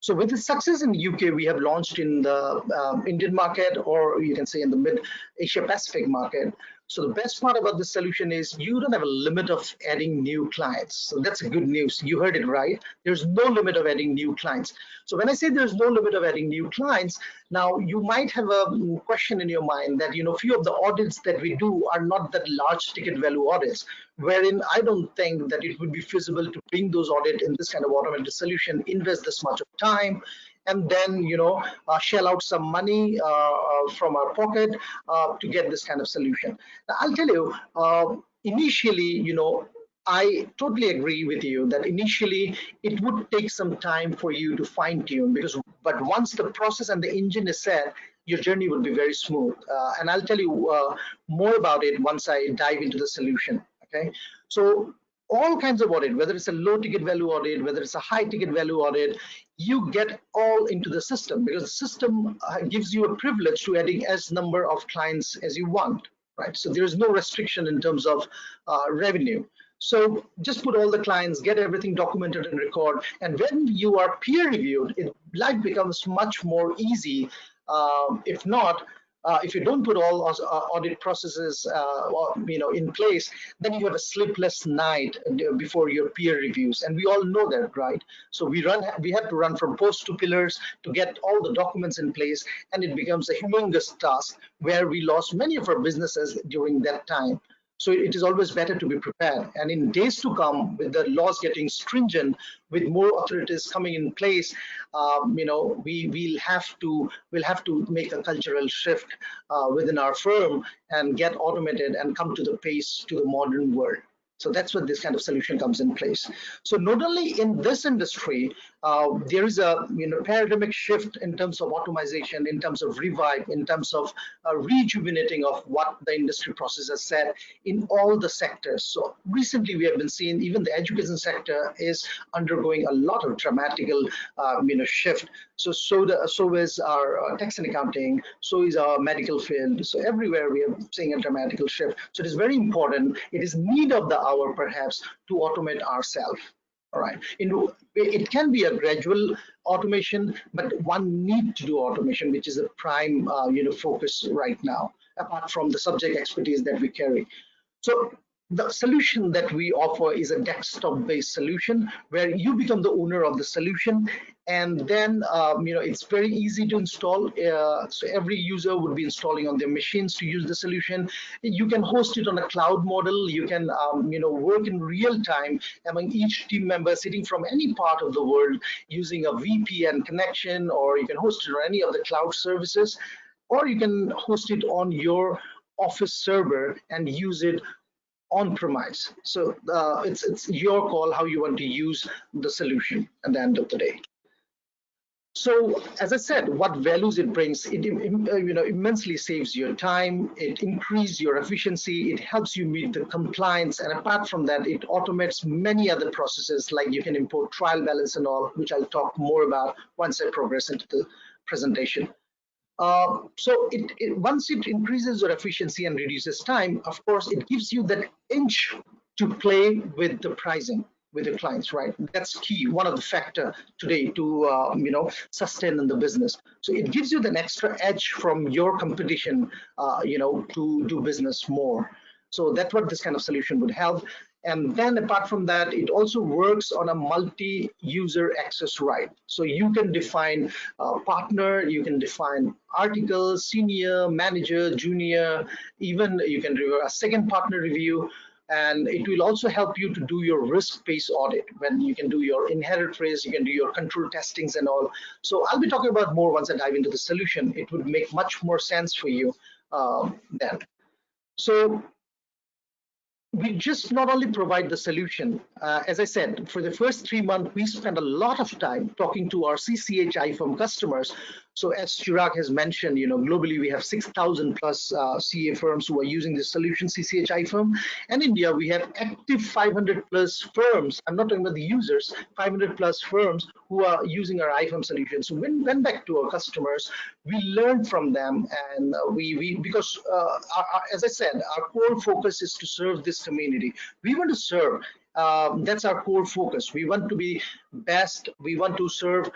So with the success in the UK, we have launched in the Indian market, or you can say in the mid-Asia Pacific market. So the best part about this solution is you don't have a limit of adding new clients. So that's good news. You heard it right. There's no limit of adding new clients. So when I say there's no limit of adding new clients, now you might have a question in your mind that, few of the audits that we do are not that large ticket value audits, wherein I don't think that it would be feasible to bring those audits in this kind of automated solution, invest this much of time, and then shell out some money from our pocket to get this kind of solution. Now, I'll tell you, initially, I totally agree with you that initially it would take some time for you to fine tune, but once the process and the engine is set, your journey will be very smooth. And I'll tell you more about it once I dive into the solution. Okay, so all kinds of audit, whether it's a low ticket value audit, whether it's a high ticket value audit, you get all into the system because the system gives you a privilege to adding as number of clients as you want, right? So there is no restriction in terms of revenue. So just put all the clients, get everything documented and record. And when you are peer reviewed, life becomes much more easy. If not, if you don't put all audit processes in place, then you have a sleepless night before your peer reviews, and we all know that, right? So we have to run from post to pillars to get all the documents in place, and it becomes a humongous task where we lost many of our businesses during that time. So it is always better to be prepared. And in days to come, with the laws getting stringent, with more authorities coming in place, we'll have to make a cultural shift within our firm and get automated and come to the pace to the modern world. So that's where this kind of solution comes in place. So not only in this industry, there is a paradigmic shift in terms of automation, in terms of revive, in terms of rejuvenating of what the industry process has said in all the sectors. So recently we have been seeing even the education sector is undergoing a lot of dramatical shift. So is our tax and accounting, so is our medical field. So everywhere we are seeing a dramatical shift. So it is very important. It is need of the hour perhaps to automate ourselves. All right. It can be a gradual automation, but one need to do automation, which is a prime focus right now, apart from the subject expertise that we carry. So the solution that we offer is a desktop-based solution where you become the owner of the solution, and then it's very easy to install. So every user would be installing on their machines to use the solution. You can host it on a cloud model. You can work in real time among each team member sitting from any part of the world using a VPN connection, or you can host it on any of the cloud services, or you can host it on your office server and use it on premise. So it's your call how you want to use the solution at the end of the day. So as I said, what values it brings, it immensely saves your time, it increases your efficiency, it helps you meet the compliance, and apart from that, it automates many other processes, like you can import trial balance and all, which I'll talk more about once I progress into the presentation. So once it increases your efficiency and reduces time, of course, it gives you that inch to play with the pricing with your clients, right? That's key, one of the factor today to sustain in the business. So it gives you the extra edge from your competition, to do business more. So that's what this kind of solution would help. And then apart from that, it also works on a multi-user access right. So you can define partner, you can define articles, senior, manager, junior, even you can do a second partner review. And it will also help you to do your risk-based audit when you can do your inherent risk, you can do your control testings and all. So I'll be talking about more once I dive into the solution. It would make much more sense for you then. So we just not only provide the solution, as I said, for the first 3 months, we spend a lot of time talking to our CCHI firm customers So as Chirag has mentioned, globally we have 6,000 plus CA firms who are using this solution, CCHI firm. And India, we have active 500 plus firms. I'm not talking about the users, 500 plus firms who are using our iFirm solution. So when we went back to our customers, we learned from them, and because as I said, our core focus is to serve this community. We want to serve. That's our core focus. We want to be best. We want to serve.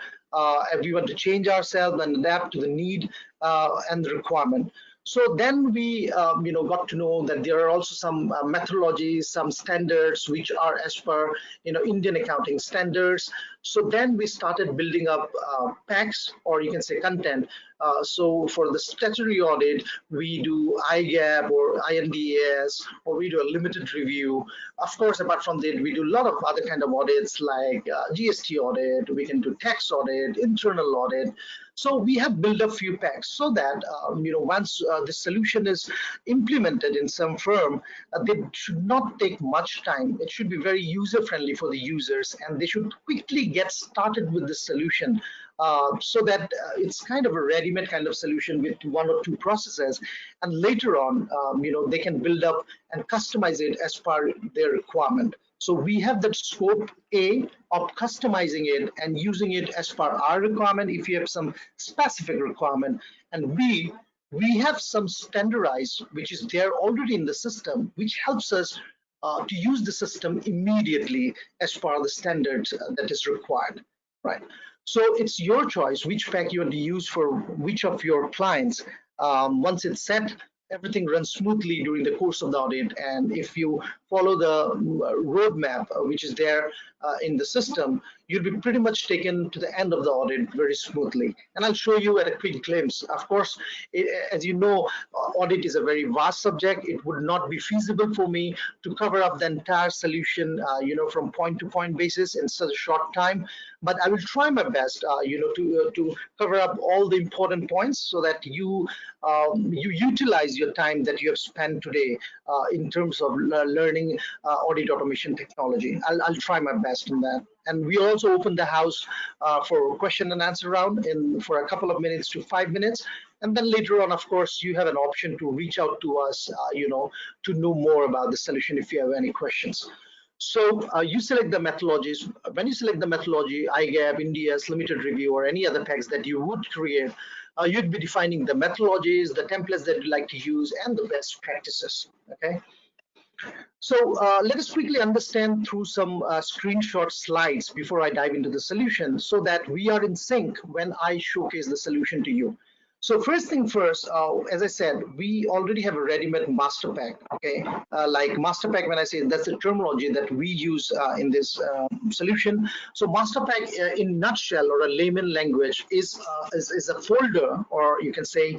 We want to change ourselves and adapt to the need and the requirement. So then we, got to know that there are also some methodologies, some standards which are as per, Indian accounting standards. So then we started building up packs, or you can say content. So for the statutory audit, we do IGAP or INDAS, or we do a limited review. Of course, apart from that, we do a lot of other kind of audits like GST audit. We can do tax audit, internal audit. So we have built a few packs so that once the solution is implemented in some firm, they should not take much time. It should be very user friendly for the users, and they should quickly get started with the solution. So that it's kind of a ready-made kind of solution with one or two processes, and later on, they can build up and customize it as per their requirement. So we have that scope A of customizing it and using it as per our requirement if you have some specific requirement, and B, we have some standardized which is there already in the system, which helps us to use the system immediately as per the standards that is required, right? So it's your choice which pack you want to use for which of your clients. Once it's set, everything runs smoothly during the course of the audit. And if you follow the roadmap, which is there in the system, you'll be pretty much taken to the end of the audit very smoothly. And I'll show you at a quick glimpse. Of course, as you know, audit is a very vast subject. It would not be feasible for me to cover up the entire solution, from point to point basis in such a short time. But I will try my best, to cover up all the important points so that you utilize your time that you have spent today in terms of learning audit automation technology. I'll try my best in that. And we also open the house for question and answer round for a couple of minutes to 5 minutes. And then later on, of course, you have an option to reach out to us, to know more about the solution if you have any questions. So you select the methodologies. When you select the methodology, IGAP, India's limited review, or any other packs that you would create, you'd be defining the methodologies, the templates that you like to use, and the best practices. Okay. So let us quickly understand through some screenshot slides before I dive into the solution, so that we are in sync when I showcase the solution to you. So first thing first, as I said, we already have a ready-made master pack. Okay, like master pack, when I say that's the terminology that we use in this solution. So master pack, in nutshell or a layman language, is a folder, or you can say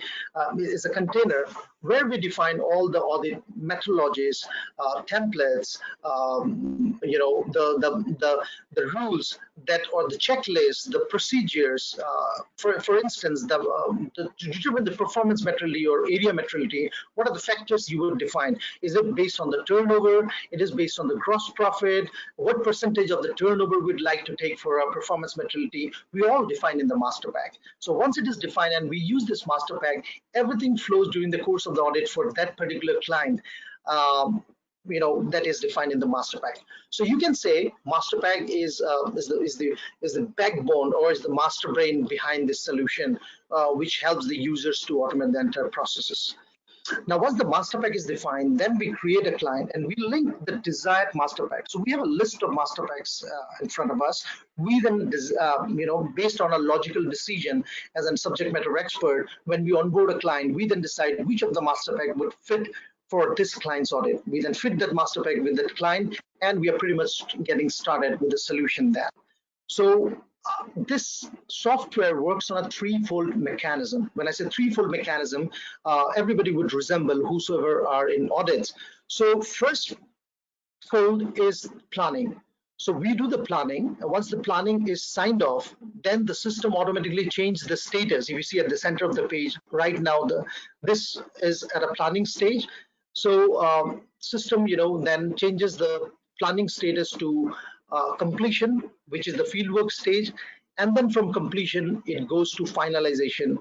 is a container where we define all the audit methodologies, templates, the rules that, or the checklist, the procedures. For instance, to determine the performance materiality or area materiality, what are the factors you would define? Is it based on the turnover? It is based on the gross profit? What percentage of the turnover we'd like to take for our performance materiality? We all define in the master pack. So once it is defined and we use this master pack, everything flows during the course of the audit for that particular client. That is defined in the master pack. So you can say master pack is the backbone, or is the master brain behind this solution, which helps the users to automate the entire processes. Now, once the master pack is defined, then we create a client and we link the desired master pack. So we have a list of master packs in front of us. We then, based on a logical decision as a subject matter expert, when we onboard a client, we then decide which of the master pack would fit for this client's audit. We then fit that master pack with that client, and we are pretty much getting started with the solution there. So this software works on a threefold mechanism. When I say threefold mechanism, everybody would resemble whosoever are in audits. So first fold is planning. So we do the planning, and once the planning is signed off, then the system automatically changes the status. If you see at the center of the page, right now, this is at a planning stage. So system, then changes the planning status to completion, which is the fieldwork stage. and then from completion, it goes to finalization,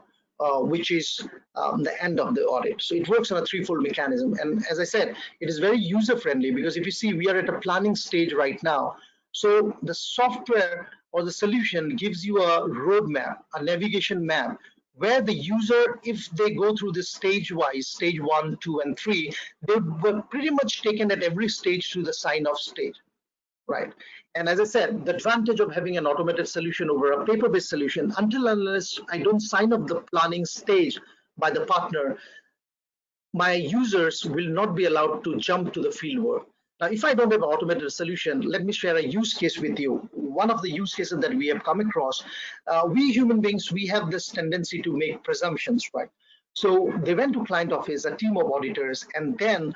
which is the end of the audit. So it works on a threefold mechanism. And as I said, it is very user friendly, because if you see, we are at a planning stage right now. So the software or the solution gives you a roadmap, a navigation map, where the user, if they go through this stage-wise, stage 1, 2, and 3, they were pretty much taken at every stage to the sign-off stage, right? And as I said, the advantage of having an automated solution over a paper-based solution, until unless I don't sign up the planning stage by the partner, my users will not be allowed to jump to the field work. Now, if I don't have an automated solution, let me share a use case with you. One of the use cases that we have come across, we human beings, we have this tendency to make presumptions, right? So they went to client office, a team of auditors, and then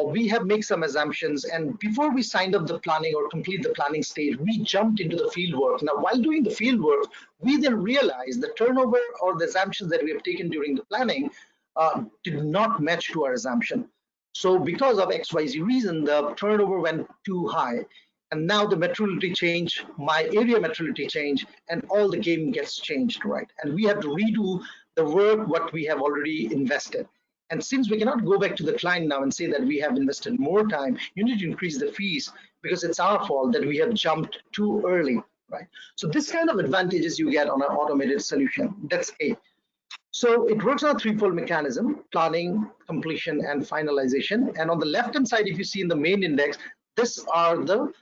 we have made some assumptions. And before we signed up the planning or complete the planning stage, we jumped into the field work. Now, while doing the field work, we then realized the turnover or the assumptions that we have taken during the planning did not match to our assumption. So because of XYZ reason, the turnover went too high. And now the maturity change, my area maturity change, and all the game gets changed, right? And we have to redo the work what we have already invested. And since we cannot go back to the client now and say that we have invested more time, you need to increase the fees, because it's our fault that we have jumped too early, right? So this kind of advantages you get on an automated solution. That's A. So it works on a threefold mechanism: planning, completion, and finalization. And on the left-hand side, if you see in the main index, these are the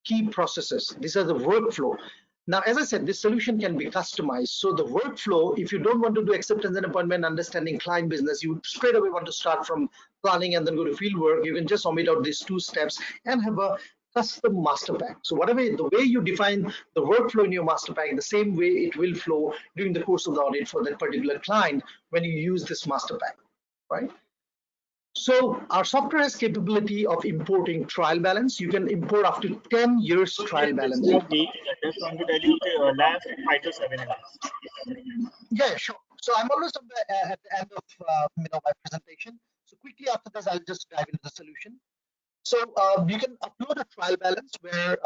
key processes. These are the workflow. Now, as I said, this solution can be customized. So the workflow, if you don't want to do acceptance and appointment, understanding client business, you straight away want to start from planning and then go to field work, you can just omit out these two steps and have a custom master pack. So whatever the way you define the workflow in your master pack, the same way it will flow during the course of the audit for that particular client when you use this master pack, right? So our software has capability of importing trial balance. You can import up to 10 years trial balance. Just want to tell you, last 5 to 7 minutes. Yeah, sure. So I'm almost at the end of my presentation. So quickly after this, I'll just dive into the solution. So you can upload a trial balance where,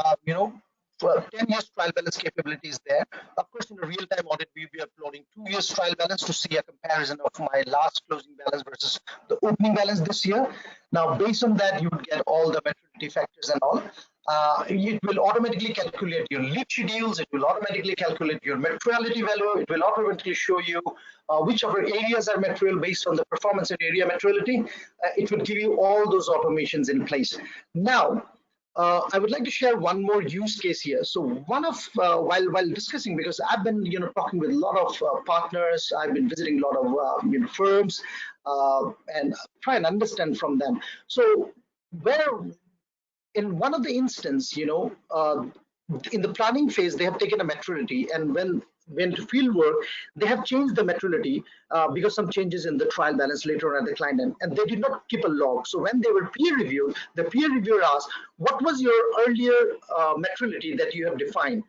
for 10 years trial balance capability is there. Of course, in a real-time audit, we'll be uploading 2 years trial balance to see a comparison of my last closing balance versus the opening balance this year. Now, based on that, you will get all the maturity factors and all. It will automatically calculate your lead schedules. It will automatically calculate your materiality value. It will automatically show you which of your areas are material based on the performance and area materiality. It will give you all those automations in place. Now, I would like to share one more use case here. So one of while discussing, because I've been talking with a lot of partners, I've been visiting a lot of firms and try and understand from them. So where in one of the instance, in the planning phase, they have taken a maturity, and when went to field work, they have changed the maturity because some changes in the trial balance later on at the client end, and they did not keep a log. So when they were peer reviewed, the peer reviewer asked, what was your earlier maturity that you have defined?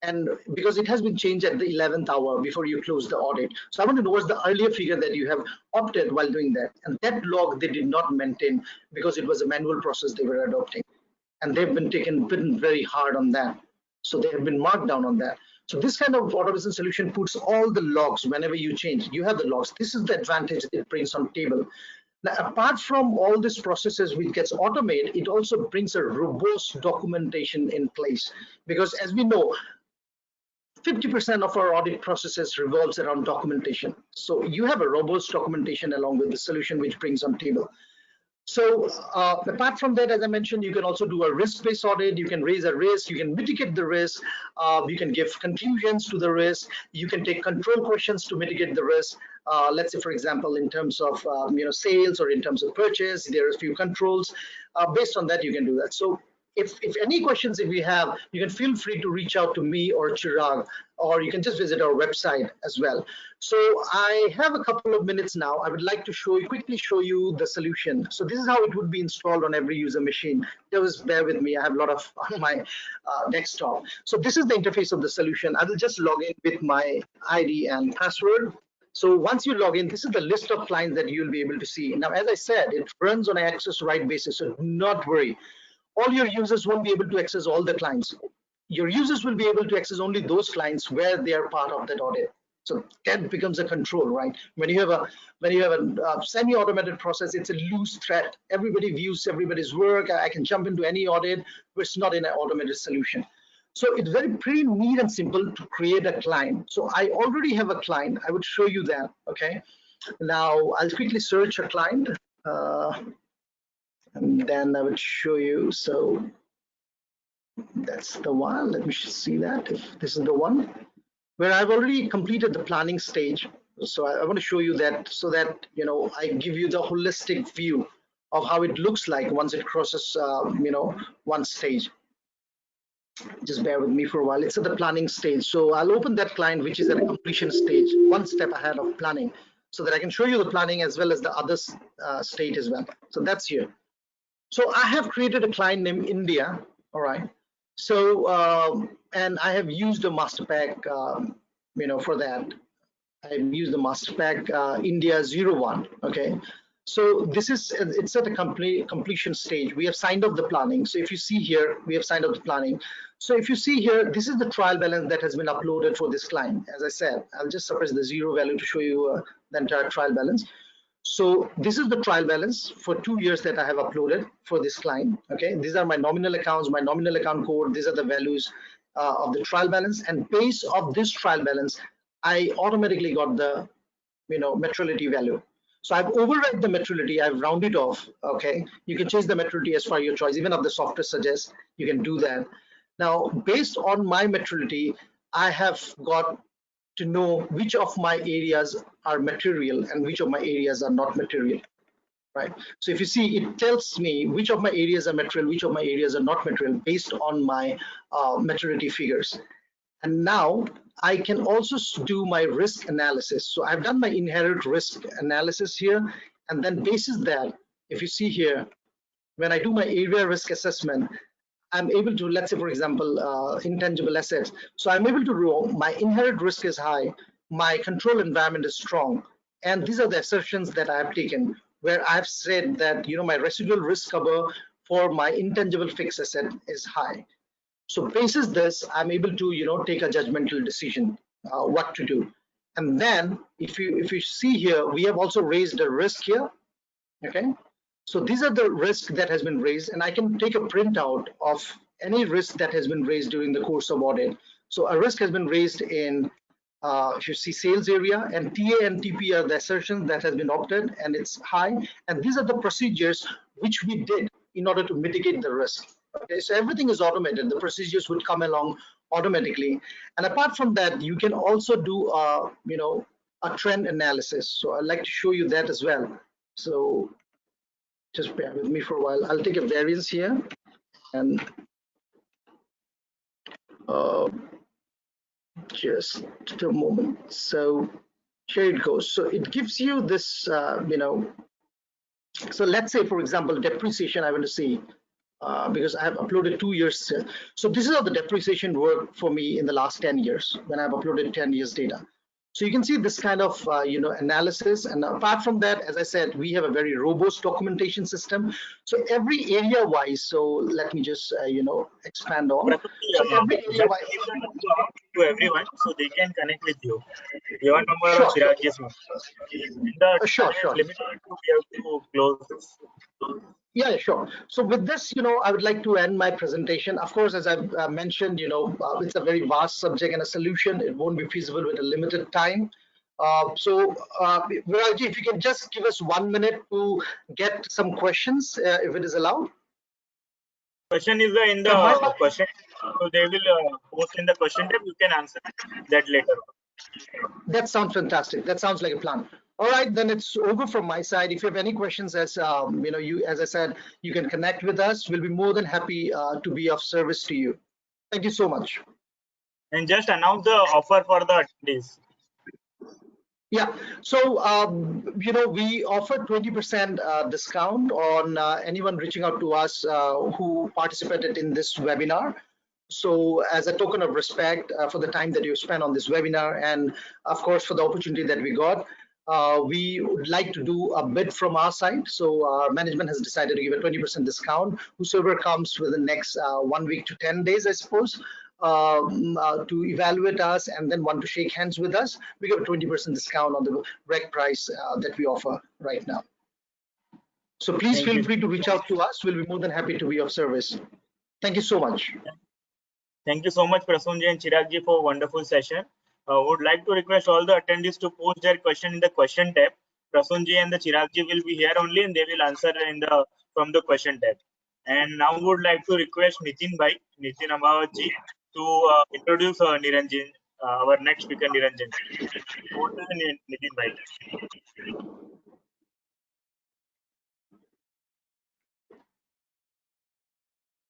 And because it has been changed at the 11th hour before you close the audit. So I want to know what's the earlier figure that you have opted while doing that. And that log they did not maintain because it was a manual process they were adopting. And they've been bitten very hard on that. So they have been marked down on that. So this kind of automation solution puts all the logs whenever you change. You have the logs. This is the advantage it brings on table. Now, apart from all these processes which gets automated, it also brings a robust documentation in place. Because as we know, 50% of our audit processes revolves around documentation. So you have a robust documentation along with the solution which brings on table. So apart from that, as I mentioned, you can also do a risk-based audit. You can raise a risk. You can mitigate the risk. You can give conclusions to the risk. You can take control questions to mitigate the risk. Let's say, for example, in terms of sales or in terms of purchase, there are a few controls. Based on that, you can do that. So if any questions if you have, you can feel free to reach out to me or Chirag, or you can just visit our website as well. So I have a couple of minutes now. I would like to quickly show you the solution. So this is how it would be installed on every user machine. Just bear with me. I have a lot of on my desktop. So this is the interface of the solution. I will just log in with my ID and password. So once you log in, this is the list of clients that you'll be able to see. Now, as I said, it runs on an access right basis, so do not worry. All your users won't be able to access all the clients. your users will be able to access only those clients where they are part of that audit. So that becomes a control, right? When you have a semi-automated process, it's a loose thread. Everybody views everybody's work. I can jump into any audit, but it's not in an automated solution. So it's very pretty neat and simple to create a client. So I already have a client. I would show you that. Okay. Now I'll quickly search a client, and then I would show you. So that's the one. Let me see that if this is the one where I've already completed the planning stage. So I want to show you that so that I give you the holistic view of how it looks like once it crosses one stage. Just bear with me for a while. It's at the planning stage. So I'll open that client which is at a completion stage, one step ahead of planning, so that I can show you the planning as well as the other state as well. So that's here. So I have created a client named India. All right. So and I have used a master pack, for that. I've used the master pack India 01. Okay. So it's at a completion stage. We have signed off the planning. So if you see here, we have signed off the planning. So if you see here, this is the trial balance that has been uploaded for this client. As I said, I'll just suppress the 0 value to show you the entire trial balance. So this is the trial balance for 2 years that I have uploaded for this client. Okay, these are my nominal accounts, my nominal account code. These are the values of the trial balance, and based of this trial balance, I automatically got the maturity value. So I've override the maturity, I've rounded off. Okay, you can change the maturity as per your choice. Even if the software suggests, you can do that. Now, based on my maturity, I have got to know which of my areas are material and which of my areas are not material, right? So if you see, it tells me which of my areas are material, which of my areas are not material based on my maturity figures. And now I can also do my risk analysis. So I've done my inherent risk analysis here, and then basis that, if you see here, when I do my area risk assessment, I'm able to, let's say, for example, intangible assets. So I'm able to roll, my inherent risk is high, my control environment is strong. And these are the assertions that I have taken, where I've said that, my residual risk cover for my intangible fixed asset is high. So basis this, I'm able to, take a judgmental decision, what to do. And then if you see here, we have also raised a risk here, okay? So these are the risks that has been raised, and I can take a printout of any risk that has been raised during the course of audit. So a risk has been raised in, if you see sales area, and TA and TP are the assertions that has been opted, and it's high. And these are the procedures which we did in order to mitigate the risk. Okay, so everything is automated. The procedures will come along automatically. And apart from that, you can also do, a trend analysis. So I'd like to show you that as well. So just bear with me for a while. I'll take a variance here, and just a moment. So here it goes. So it gives you this, so let's say, for example, depreciation I want to see, because I have uploaded 2 years. So this is how the depreciation worked for me in the last 10 years when I've uploaded 10 years data. So you can see this kind of analysis, and apart from that, as I said, we have a very robust documentation system. So every area wise, so let me just expand on. So every area wise, to everyone, so they can connect with you. Your number or Chirag's number. Sure. Limited, we have to close this. Yeah, sure. So with this, I would like to end my presentation. Of course, as I've mentioned, it's a very vast subject and a solution. It won't be feasible with a limited time. So, Viragji, if you can just give us 1 minute to get some questions, if it is allowed. Question is in the question. So they will post in the question tab. You can answer that later. That sounds fantastic. That sounds like a plan. All right, then it's over from my side. If you have any questions, as as I said, you can connect with us. We'll be more than happy to be of service to you. Thank you so much. And just announce the offer for the attendees. Yeah, so we offer 20% discount on anyone reaching out to us who participated in this webinar. So as a token of respect for the time that you spent on this webinar, and of course for the opportunity that we got, we would like to do a bid from our side. So our management has decided to give a 20% discount. Whosoever comes within the next 1 week to 10 days, I suppose, to evaluate us and then want to shake hands with us, we give a 20% discount on the reg price that we offer right now. So please Thank feel you. free to reach out to us. We'll be more than happy to be of service. Thank you so much. Thank you so much, Prasunji and Chiragji, for a wonderful session. Would like to request all the attendees to post their question in the question tab. Prasunji and the Chiragji will be here only, and they will answer in the from the question tab. And now would like to request Nitin Amawat ji, to introduce Niranjan, our next speaker, Niranjan ji. Over to you, Nitin bhai.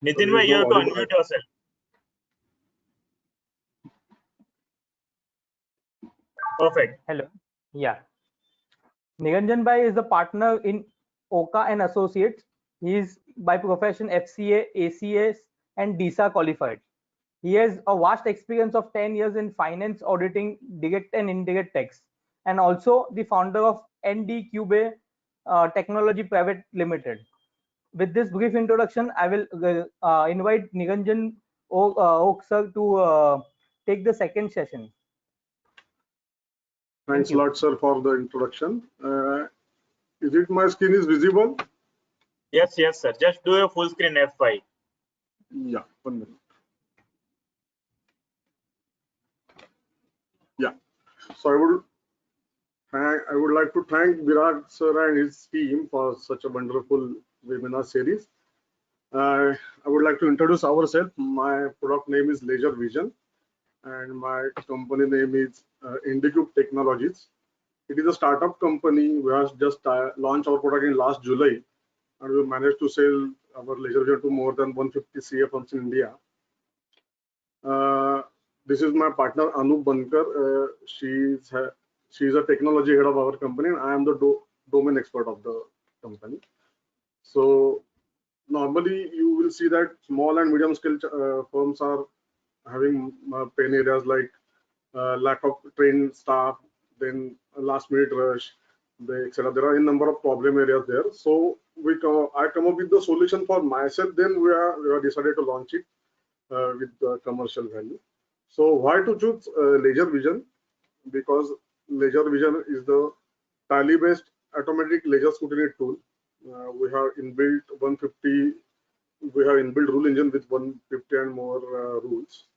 Nitin There bhai, is you no have to audio. unmute yourself. Perfect. Hello. Yeah. Niranjan Bhai is a partner in Oka and Associates. He is by profession FCA, ACS, and DISA qualified. He has a vast experience of 10 years in finance, auditing, direct and indirect tax, and also the founder of NDQB Technology Private Limited. With this brief introduction, I will invite Niranjan Ok sir to take the second session. Thanks a lot, sir, for the introduction. Is it my screen is visible? Yes, sir. Just do a full screen F5. Yeah, 1 minute. Yeah. So I would like to thank Virag sir and his team for such a wonderful webinar series. I would like to introduce ourselves. My product name is Laser Vision, and my company name is IndiCube Technologies. It is a startup company. We have just launched our product in last July, and we managed to sell our laser vision to more than 150 CA firms in India. This is my partner Anup Bankar. She's a technology head of our company, and I am the domain expert of the company. So normally you will see that small and medium scale firms are having pain areas like lack of trained staff, then last minute rush, etc. There are a number of problem areas there. So I come up with the solution for myself. Then we are decided to launch it with the commercial value. So why to choose laser vision? Because laser vision is the tally-based automatic laser scrutiny tool. We have inbuilt 150. We have inbuilt rule engine with 150 and more rules.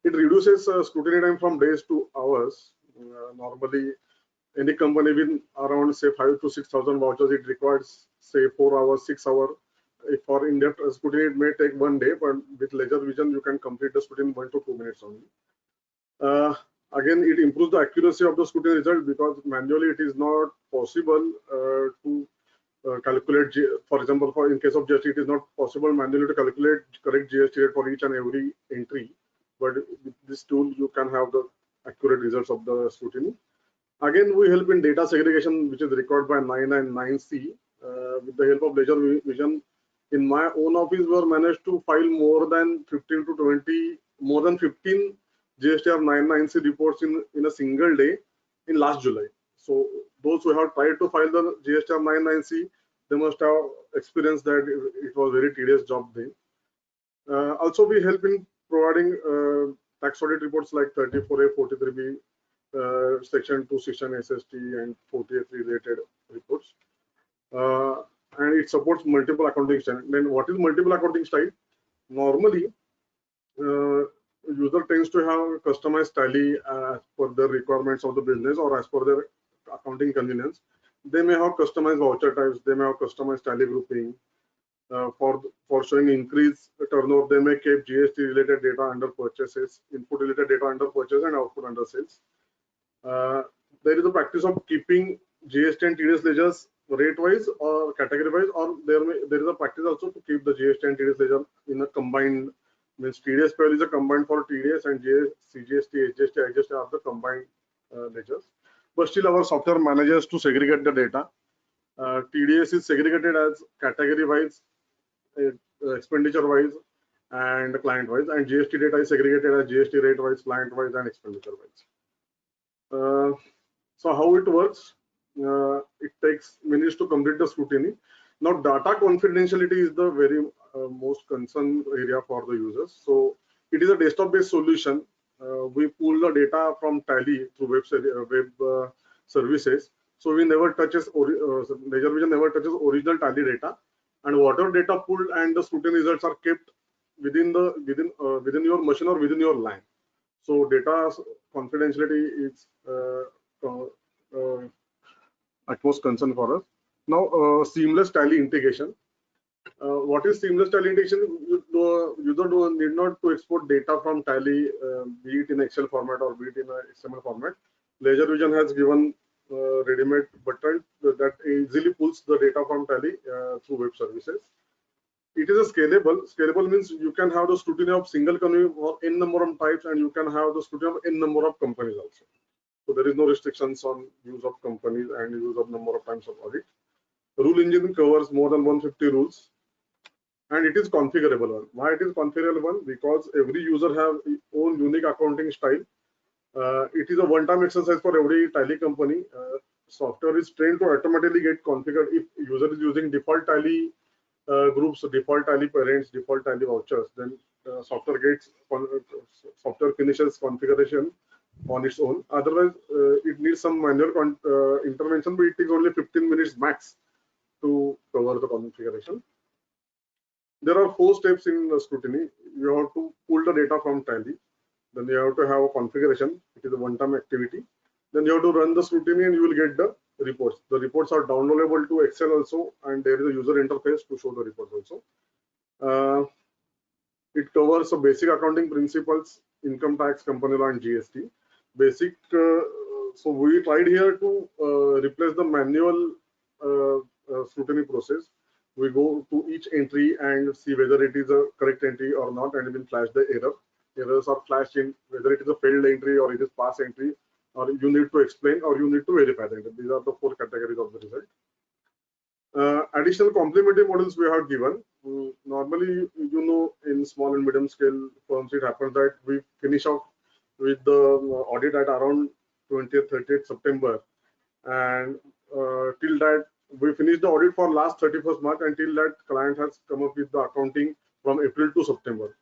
It reduces scrutiny time from days to hours. Normally, any company with around say 5,000 to 6,000 vouchers, it requires say 4 hours, 6 hours. If for in-depth scrutiny, it may take 1 day, but with laser vision, you can complete the scrutiny in 1 to 2 minutes only. Again, it improves the accuracy of the scrutiny result because manually it is not possible to calculate. For example, in case of GST, it is not possible manually to calculate correct GST rate for each and every entry. But with this tool, you can have the accurate results of the scrutiny. Again, we help in data segregation, which is required by 9 and 9C. With the help of laser vision, in my own office, we have managed to file more than 15 to 20, more than 15 GSTR 99C reports in a single day in last July. So those who have tried to file the GSTR 99C, they must have experienced that it was very tedious job then. Also, we help in providing tax audit reports like 34A, 43B, Section 216 SST and 48 related reports. And it supports multiple accounting styles. Then what is multiple accounting style? Normally, user tends to have customized tally as per the requirements of the business or as per their accounting convenience. They may have customized voucher types. They may have customized tally grouping. For showing increased turnover, they may keep GST related data under purchases, input related data under purchase, and output under sales. There is a practice of keeping GST and TDS ledgers rate wise or category wise, or there is a practice also to keep the GST and TDS ledger in a combined, means TDS payable is a combined for TDS, and CGST, HGST, IGST are the combined ledgers. But still our software manages to segregate the data. TDS is segregated as category wise, expenditure wise, and client wise, and GST data is segregated as GST rate wise, client wise, and expenditure wise. So how it works? It takes minutes to complete the scrutiny. Now, data confidentiality is the very most concern area for the users. So It is a desktop-based solution. We pull the data from Tally through web services. So we never touches Ledger Vision never touches original Tally data, and whatever data pulled and the scrutiny results are kept within your machine or within your line. So data confidentiality is utmost concern for us. Now, seamless Tally integration. What is seamless Tally integration? User need not to export data from Tally, be it in Excel format or be it in XML format. Ledger Vision has given ready-made button that easily pulls the data from Tally through web services. It is a scalable. Scalable means you can have the scrutiny of single company or n number of types, and you can have the scrutiny of n number of companies also. So there is no restrictions on use of companies and use of number of times of audit. Rule engine covers more than 150 rules, and it is configurable. Why it is configurable? Because every user have own unique accounting style. It is a one-time exercise for every Tally company. Software is trained to automatically get configured if user is using default Tally groups, default Tally parents, default Tally vouchers. Then software finishes configuration on its own. Otherwise, it needs some manual intervention, but it takes only 15 minutes max to cover the configuration. There are 4 steps in the scrutiny. You have to pull the data from Tally. Then you have to have a configuration. It is a one-time activity. Then you have to run the scrutiny and you will get the reports. The reports are downloadable to Excel also, and there is a user interface to show the reports also. It covers the basic accounting principles, income tax, company law, and GST. Basic. So we tried here to replace the manual scrutiny process. We go to each entry and see whether it is a correct entry or not, and we'll flash the error. Errors are flashed in whether it is a failed entry or it is pass entry, or you need to explain or you need to verify that. These are the 4 categories of the result. Additional complementary models we have given. Normally, in small and medium scale firms, it happens that we finish off with the audit at around 20th, 30th September, and till that we finish the audit for last 31st March. Until that, client has come up with the accounting from April to September.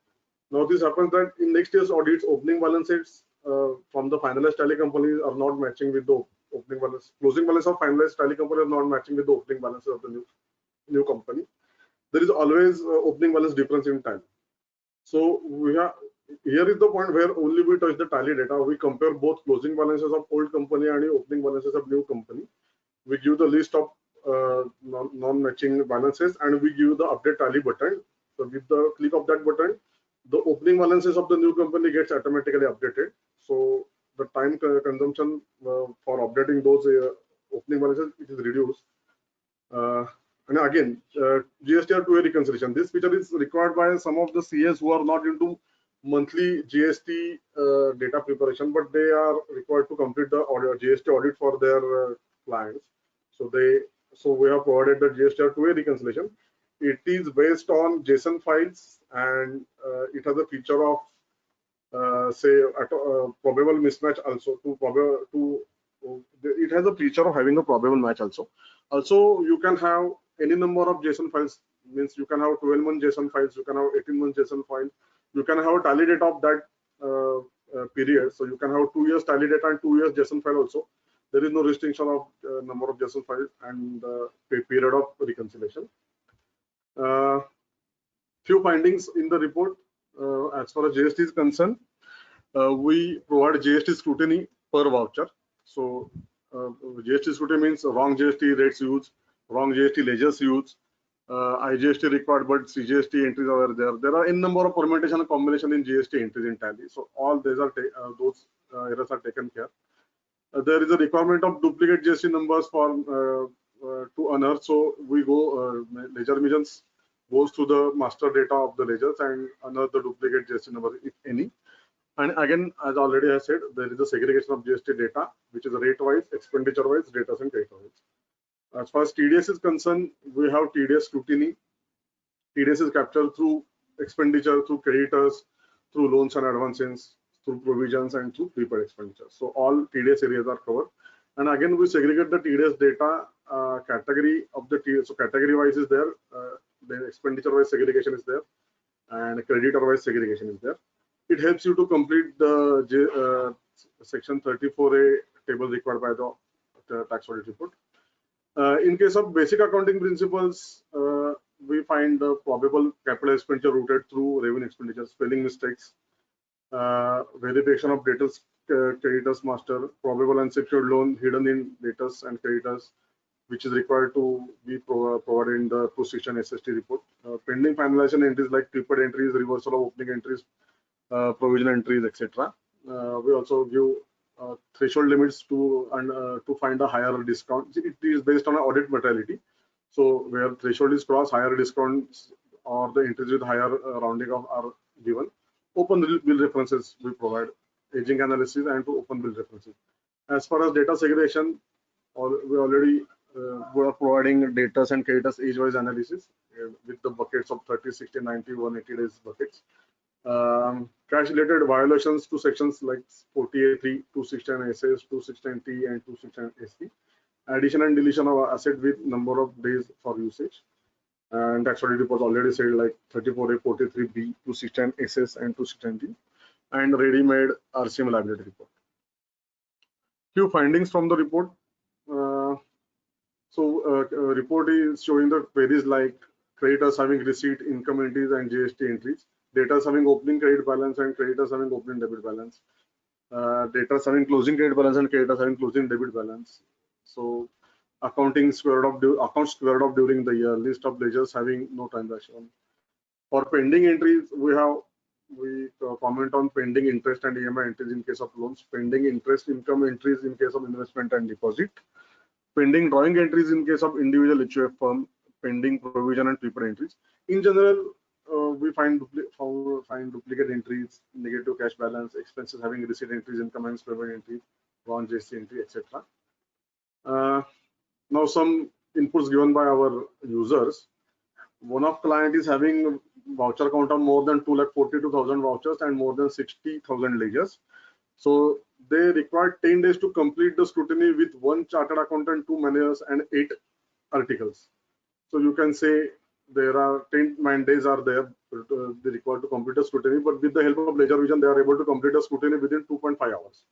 Now this happens that in next year's audits, opening balances from the finalized Tally companies are not matching with the opening balance. Closing balance of finalized Tally company are not matching with the opening balances of the new company. There is always opening balance difference in time. So here is the point where only we touch the Tally data. We compare both closing balances of old company and opening balances of new company. We give the list of non-matching balances, and we give the update Tally button. So with the click of that button, the opening balances of the new company gets automatically updated. So the time consumption for updating those opening balances, it is reduced. And again, GST 2A reconciliation. This feature is required by some of the CS who are not into monthly GST data preparation, but they are required to complete the GST audit for their clients. So we have provided the GST 2A reconciliation. It is based on JSON files, and it has a feature of probable mismatch also. It has a feature of having a probable match also. Also, you can have any number of JSON files. Means you can have 12-month JSON files, you can have 18-month JSON file, you can have a Tally data of that period. So you can have 2 years Tally data and 2 years JSON file also. There is no restriction of number of JSON files and period of reconciliation. Few findings in the report. As far as GST is concerned, we provide GST scrutiny per voucher. So GST scrutiny means wrong GST rates used, wrong GST ledgers used, IGST required but CGST entries are there. There are n number of permutation and combination in GST entries in Tally. So all these are those errors are taken care. There is a requirement of duplicate GST numbers for to unearth. So we go ledger missions goes to the master data of the ledgers and unearth the duplicate GST number if any. And again, as already I said, there is a segregation of GST data, which is rate-wise, expenditure-wise, data and data-wise. As far as TDS is concerned, we have TDS scrutiny. TDS is captured through expenditure, through creditors, through loans and advances, through provisions, and through prepaid expenditures. So all TDS areas are covered. And again, we segregate the TDS data category of the TDS. So category-wise is there, then expenditure-wise segregation is there, and creditor-wise segregation is there. it helps you to complete the section 34A table required by the tax audit report. In case of basic accounting principles, we find the probable capital expenditure routed through revenue expenditure, spelling mistakes, verification of debtors, creditors master, probable unsecured loan hidden in debtors and creditors, which is required to be provided in the 216 SST report. Pending finalization entries like triple entries, reversal of opening entries, provision entries, etc. We also give threshold limits to find a higher discount. It is based on audit materiality. So where threshold is crossed, higher discounts or the entries with higher rounding off are given. Open bill references we provide, aging analysis and to open bill references. As far as data segregation, we already we are providing debtors and creditors age-wise analysis with the buckets of 30, 60, 90, 180 days buckets. Cash-related violations to sections like 48.3, 269 SS, 269T, and 269 ST. Addition and deletion of asset with number of days for usage. And tax audit report already said like 34A, 43B, 269 SS, and 269T. And ready-made RCM liability report. Few findings from the report. Report is showing the queries like creditors having receipt, income entries, and GST entries. Debtors having opening credit balance and creditors having opening debit balance. Debtors having closing credit balance and creditors having closing debit balance. So accounting squared off accounts squared off during the year. List of ledgers having no transaction. For pending entries, we comment on pending interest and EMI entries in case of loans. Pending interest income entries in case of investment and deposit. Pending drawing entries in case of individual HUF firm. Pending provision and prepaid entries. In general, we find duplicate entries, negative cash balance, expenses having receipt entries, income and payment entries, wrong GST entry, etc. Now some inputs given by our users. One of client is having voucher count of more than 2,42,000 vouchers and more than 60,000 ledgers. So they require 10 days to complete the scrutiny with one chartered accountant, 2 managers, and 8 articles. So you can say there are 10 days are there, they require to complete a scrutiny, but with the help of Ledger Vision, they are able to complete a scrutiny within 2.5 hours.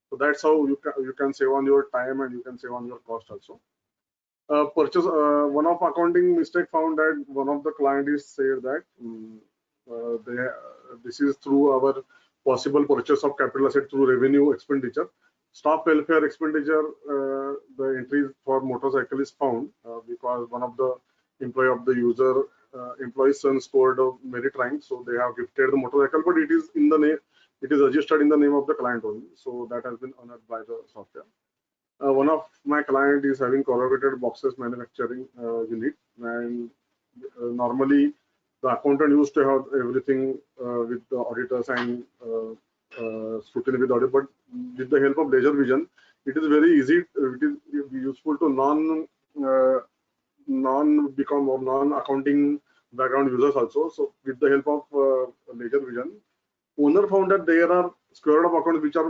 So that's how you can save on your time and you can save on your cost also. One of accounting mistake found that one of the clients said that this is through our possible purchase of capital asset through revenue expenditure. Staff welfare expenditure, the entries for motorcycle is found because one of the employee of the user, employee's son scored a merit rank, so they have gifted the motorcycle, but it is in the name, it is registered in the name of the client only, so that has been honored by the software. One of my client is having corrugated boxes manufacturing unit, and normally the accountant used to have everything with the auditors and scrutiny with audit, but with the help of Ledger Vision, it is very easy. It is useful to non-accounting background users also. So with the help of Ledger Vision, owner found that there are square of accounts which are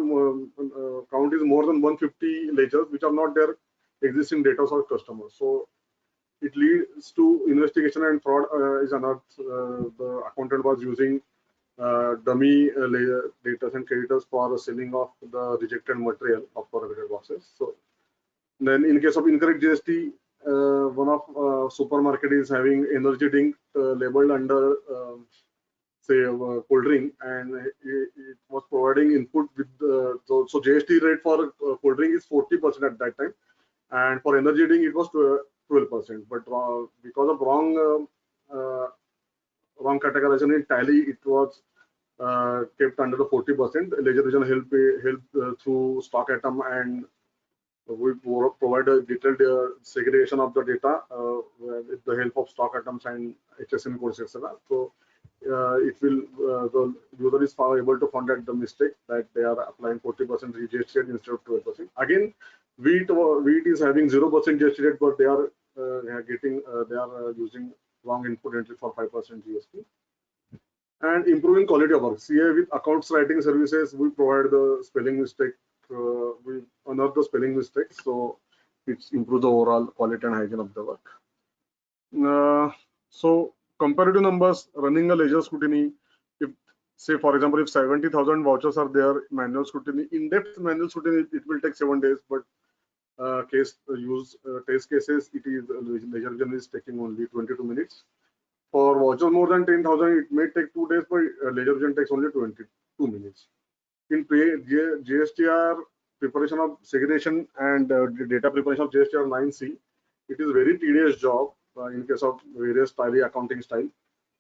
count is more than 150 ledgers which are not their existing data or customers. So it leads to investigation and fraud is unearthed. The accountant was using dummy debtors and creditors for selling of the rejected material of corrugated boxes. So then in case of incorrect GST, one of supermarket is having energy drink labeled under say cold drink, and it was providing input with so GST rate for cold drink is 40% at that time, and for energy drink it was 12%. But because of wrong categorization in tally, it was kept under the 40%. Ledger Vision helped through stock item, and we provide a detailed segregation of the data with the help of stock items and HSN codes, etc. So it will the user is able to find out the mistake that they are applying 40% GST rate instead of 12%. Again, wheat is having 0% GST rate, but they are using wrong input entry for 5% GST. And improving quality of work. CA with accounts writing services, we provide the spelling mistake. We unearth the spelling mistakes, so it improves the overall quality and hygiene of the work. So comparative numbers, running a ledger scrutiny, if say for example, if 70,000 vouchers are there, manual scrutiny, in-depth manual scrutiny, it will take 7 days, but test cases, it is laser vision is taking only 22 minutes. For vouchers more than 10,000, it may take 2 days, but laser vision takes only 22 minutes. In GSTR preparation of segregation and data preparation of GSTR 9C, it is very tedious job in case of various tally accounting style.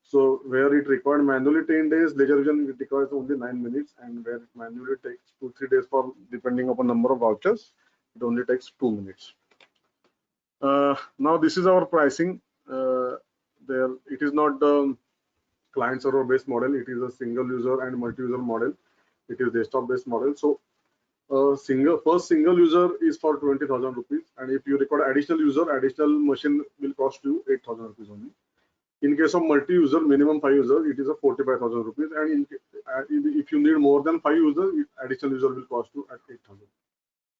So where it required manually 10 days, laser vision it requires only 9 minutes, and where it manually takes 2-3 days for depending upon number of vouchers, it only takes 2 minutes. Now this is our pricing. There it is not the client server based model, it is a single user and multi-user model. It is desktop based model. So first single user is for 20,000 rupees, and if you require additional user, additional machine will cost you 8,000 rupees only. In case of multi-user, minimum 5 users, it is a 45,000 rupees, and if you need more than 5 users, additional user will cost you at 8,000.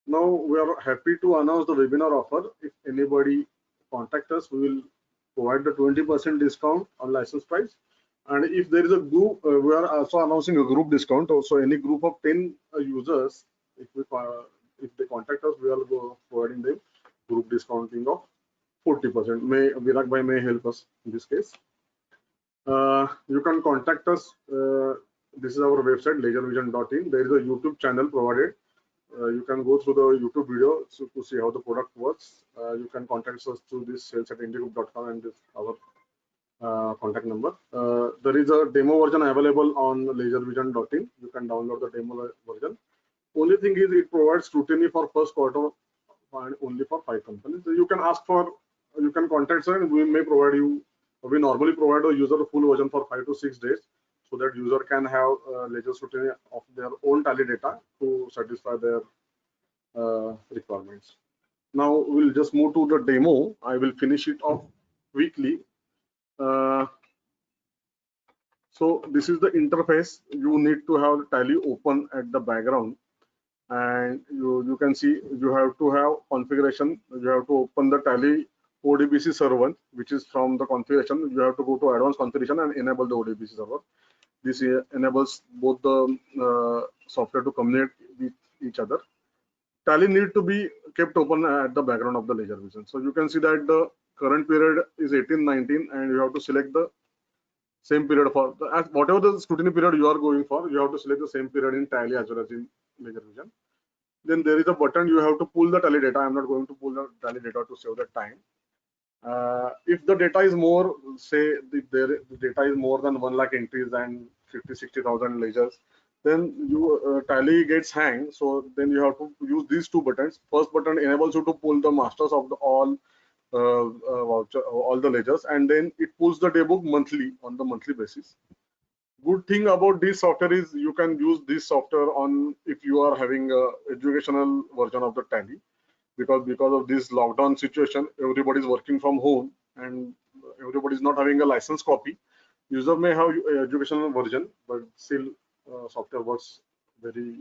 Now we are happy to announce the webinar offer. If anybody contact us, we will provide the 20% discount on license price. And if there is a group, we are also announcing a group discount. Also, any group of 10 users, if they contact us, we are providing them group discounting of 40%. Virag Bhai may help us in this case. You can contact us. This is our website, laservision.in. There is a YouTube channel provided. You can go through the YouTube video to see how the product works. You can contact us through this sales@indiegroup.com and this our contact number. There is a demo version available on laservision.in. You can download the demo version. Only thing is it provides scrutiny for first quarter and only for 5 companies. So you can ask for, you can contact us and we may provide you, we normally provide a user a full version for 5 to 6 days, so that user can have laser scrutiny of their own tally data to satisfy their requirements. Now we'll just move to the demo. I will finish it off quickly. So this is the interface. You need to have tally open at the background, and you can see you have to have configuration. You have to open the tally ODBC server, which is from the configuration. You have to go to advanced configuration and enable the ODBC server. This enables both the software to communicate with each other. Tally need to be kept open at the background of the laser vision. So you can see that the current period is 18-19, and you have to select the same period for whatever the scrutiny period you are going for. You have to select the same period in tally as well as in laser vision. Then there is a button, you have to pull the tally data. I'm not going to pull the tally data to save the time. If the data is more, say the data is more than 1 lakh entries and 50-60,000 lasers, then you tally gets hang. So then you have to use these 2 buttons. First button enables you to pull the masters of the all the ledgers, and then it pulls the daybook monthly on the monthly basis. Good thing about this software is you can use this software on if you are having a educational version of the tally, because of this lockdown situation, everybody is working from home and everybody is not having a license copy. User may have educational version, but still software works very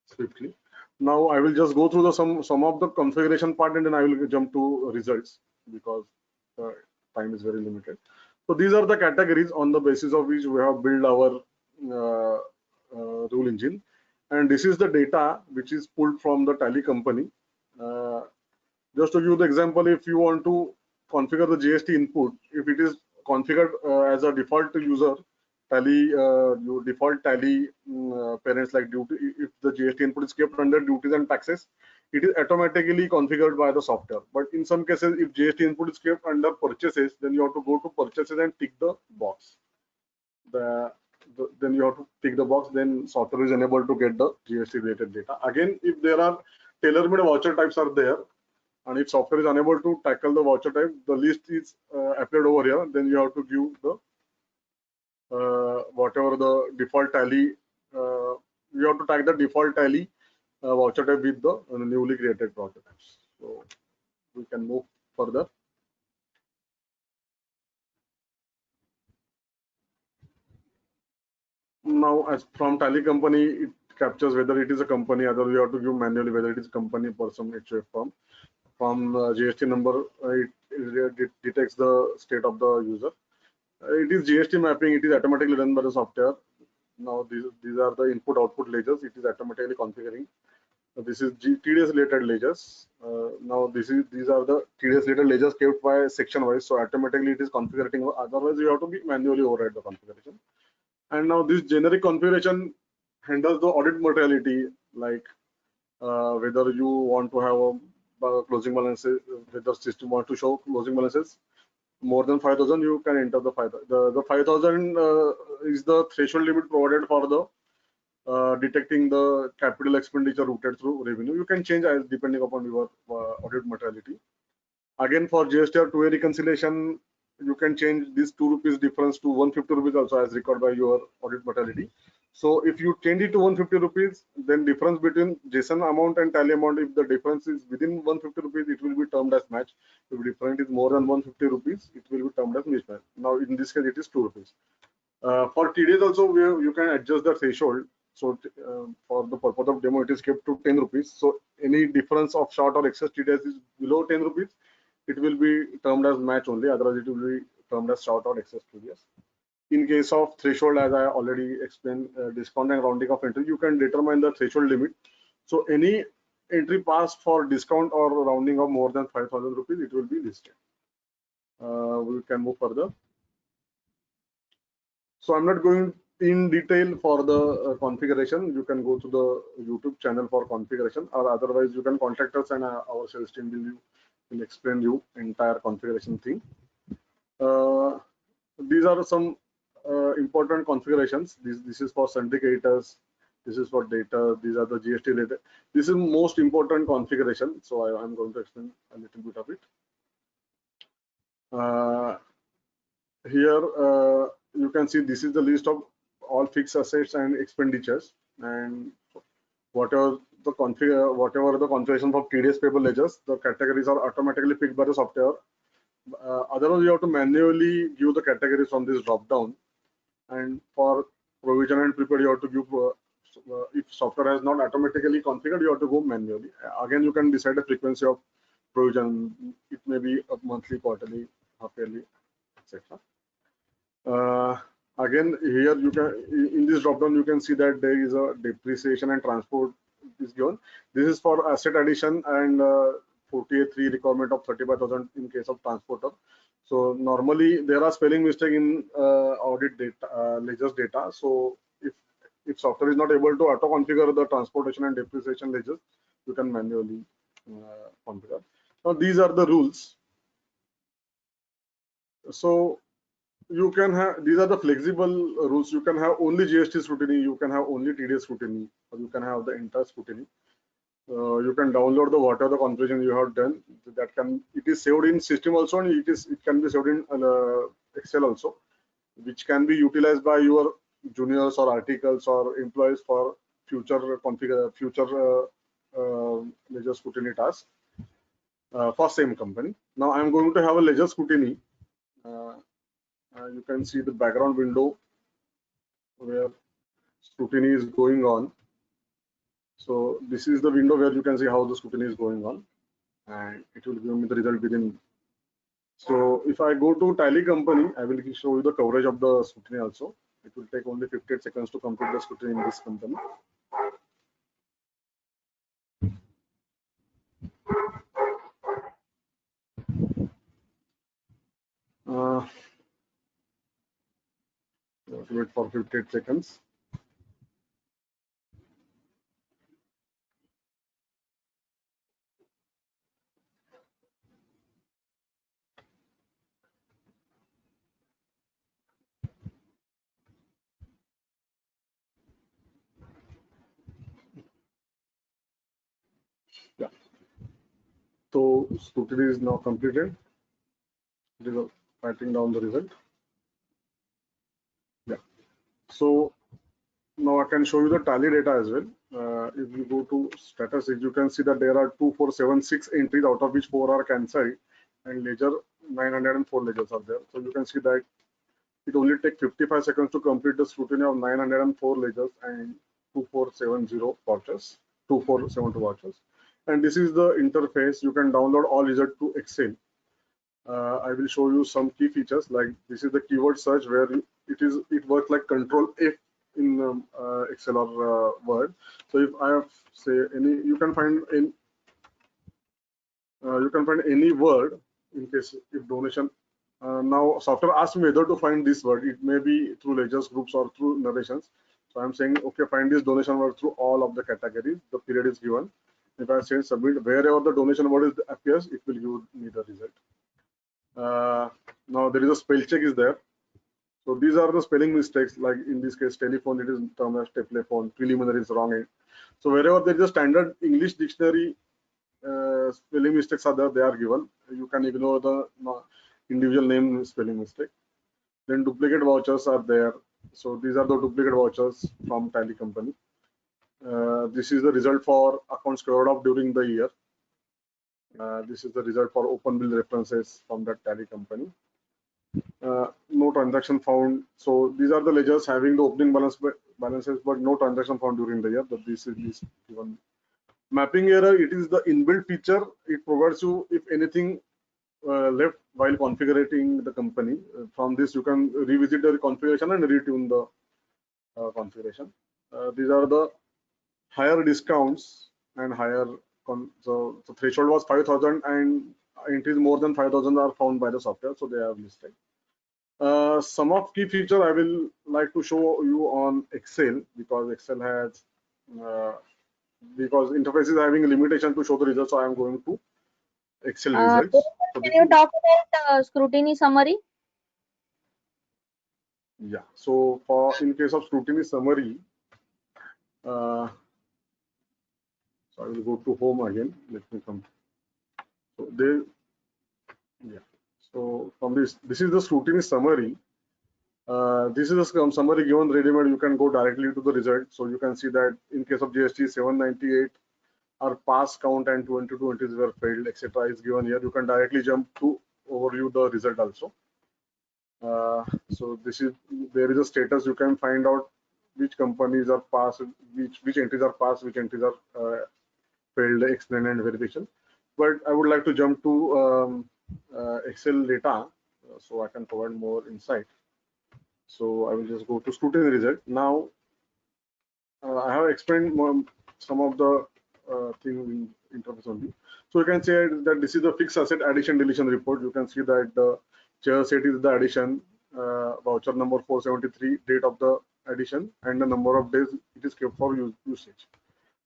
swiftly. Now I will just go through the some of the configuration part, and then I will jump to results because time is very limited. So these are the categories on the basis of which we have built our rule engine, and this is the data which is pulled from the tally company. Just to give you the example, if you want to configure the GST input, if it is configured as a default user tally, your default tally parents like duty, if the GST input is kept under duties and taxes, it is automatically configured by the software. But in some cases, if GST input is kept under purchases, then you have to go to purchases and tick the box. Then you have to tick the box, then software is unable to get the GST related data. Again, if there are tailor-made voucher types are there, and if software is unable to tackle the voucher type, the list is appeared over here, then you have to give the whatever the default tally, you have to tag the default tally voucher type with the newly created voucher types. So we can move further. Now, as from tally company, it captures whether it is a company, other you have to give manually whether it is company, person, HUF firm. From GST number, it detects the state of the user. It is GST mapping. It is automatically run by the software. Now these are the input output ledgers. It is automatically configuring. This is TDS related ledgers. Now these are the TDS related ledgers kept by section wise. So automatically it is configuring. Otherwise you have to be manually override the configuration. And now this generic configuration handles the audit materiality, like whether you want to have a closing balances, whether system want to show closing balances more than 5,000, you can enter the 5,000. The 5,000 is the threshold limit provided for the detecting the capital expenditure routed through revenue. You can change as depending upon your audit materiality. Again, for GSTR 2A reconciliation, you can change this 2 rupees difference to 150 rupees also as recorded by your audit materiality. So if you change it to 150 rupees, then difference between JSON amount and tally amount, if the difference is within 150 rupees, it will be termed as match. If difference is more than 150 rupees, it will be termed as mismatch. Now in this case, it is 2 rupees. For TDS also, you can adjust the threshold. So for the purpose of demo, it is kept to 10 rupees. So any difference of short or excess TDS is below 10 rupees, it will be termed as match only. Otherwise, it will be termed as short or excess TDS. In case of threshold, as I already explained, discount and rounding of entry, you can determine the threshold limit. So any entry passed for discount or rounding of more than 5,000 rupees, it will be listed. We can move further. So I'm not going in detail for the configuration. You can go to the YouTube channel for configuration, or otherwise you can contact us and our sales team will explain you entire configuration thing. These are some important configurations. This is for syndicators. This is for data. These are the GST related. This is most important configuration. So I'm going to explain a little bit of it. Here you can see this is the list of all fixed assets and expenditures, and whatever the configuration for TDS payable ledgers, the categories are automatically picked by the software. Otherwise, you have to manually give the categories from this drop down, and for provision and prepared, you have to give. If software has not automatically configured, you have to go manually. Again, you can decide the frequency of provision. It may be a monthly, quarterly, half yearly, etc. Again, here you can, in this drop down, you can see that there is a depreciation and transport is given. This is for asset addition and 48.3 requirement of 35,000 in case of transporter. So normally there are spelling mistake in audit data, ledgers data. So if software is not able to auto configure the transportation and depreciation ledgers, you can manually configure. Now these are the rules. So you can have, these are the flexible rules. You can have only GST scrutiny, you can have only TDS scrutiny, or you can have the entire scrutiny. You can download the whatever the configuration you have done. That can, it is saved in system also, and it can be saved in Excel also, which can be utilized by your juniors or articles or employees for future ledger scrutiny tasks for same company. Now I'm going to have a ledger scrutiny. You can see the background window where scrutiny is going on. So this is the window where you can see how the scrutiny is going on, and it will give me the result within. So if I go to tally company, I will show you the coverage of the scrutiny also. It will take only 58 seconds to complete the scrutiny in this company. Wait for 58 seconds. Yeah. So scrutiny is now completed. It is writing down the result. Yeah. So now I can show you the tally data as well. If you go to status, you can see that there are 2476 entries, out of which 4 are cancelled, and ledger 904 ledgers are there. So you can see that it only takes 55 seconds to complete the scrutiny of 904 ledgers and 2470 vouchers, 2472 vouchers. And this is the interface. You can download all results to Excel. I will show you some key features, like this is the keyword search, where it works like Control F in Excel or Word. So if I have say any, you can find any word in case if donation. Now software asks me whether to find this word. It may be through ledgers, groups, or through narrations. So I'm saying, okay, find this donation word through all of the categories. The period is given. If I say submit, wherever the donation word appears, it will give me the result. Now there is a spell check is there. So these are the spelling mistakes. Like in this case, telephone, it is termed as telephone. Preliminary is wrong. So wherever there is a standard English dictionary spelling mistakes are there, they are given. You can ignore the individual name spelling mistake. Then duplicate vouchers are there. So these are the duplicate vouchers from Tally company. This is the result for accounts covered up during the year. This is the result for open bill references from that Tally company. No transaction found. So these are the ledgers having the opening balances, but no transaction found during the year. But this is given. Mapping error, it is the inbuilt feature. It provides you if anything left while configuring the company. From this, you can revisit the configuration and retune the configuration. These are the higher discounts and higher. So the threshold was 5,000 and entries more than 5,000 are found by the software, so they have listed. Some of key feature I will like to show you on Excel, because Excel has because interface is having a limitation to show the results, so I am going to Excel results. So can you talk about scrutiny summary? Yeah. So for in case of scrutiny summary, so I will go to home again. Let me come. So yeah. So from this is the scrutiny summary. This is a summary given ready-made. You can go directly to the result. So you can see that in case of GST, 798 are pass, count, and 22 entries were failed, etc. is given here. You can directly jump to overview the result also. So there is a status. You can find out which companies are passed, which entries are passed, which entries are failed, explain and verification. But I would like to jump to Excel data, so I can provide more insight. So I will just go to scrutiny result. Now I have explained some of the things in interface only. So you can say that this is the fixed asset addition deletion report. You can see that the chair set is the addition, voucher number 473, date of the addition, and the number of days it is kept for usage.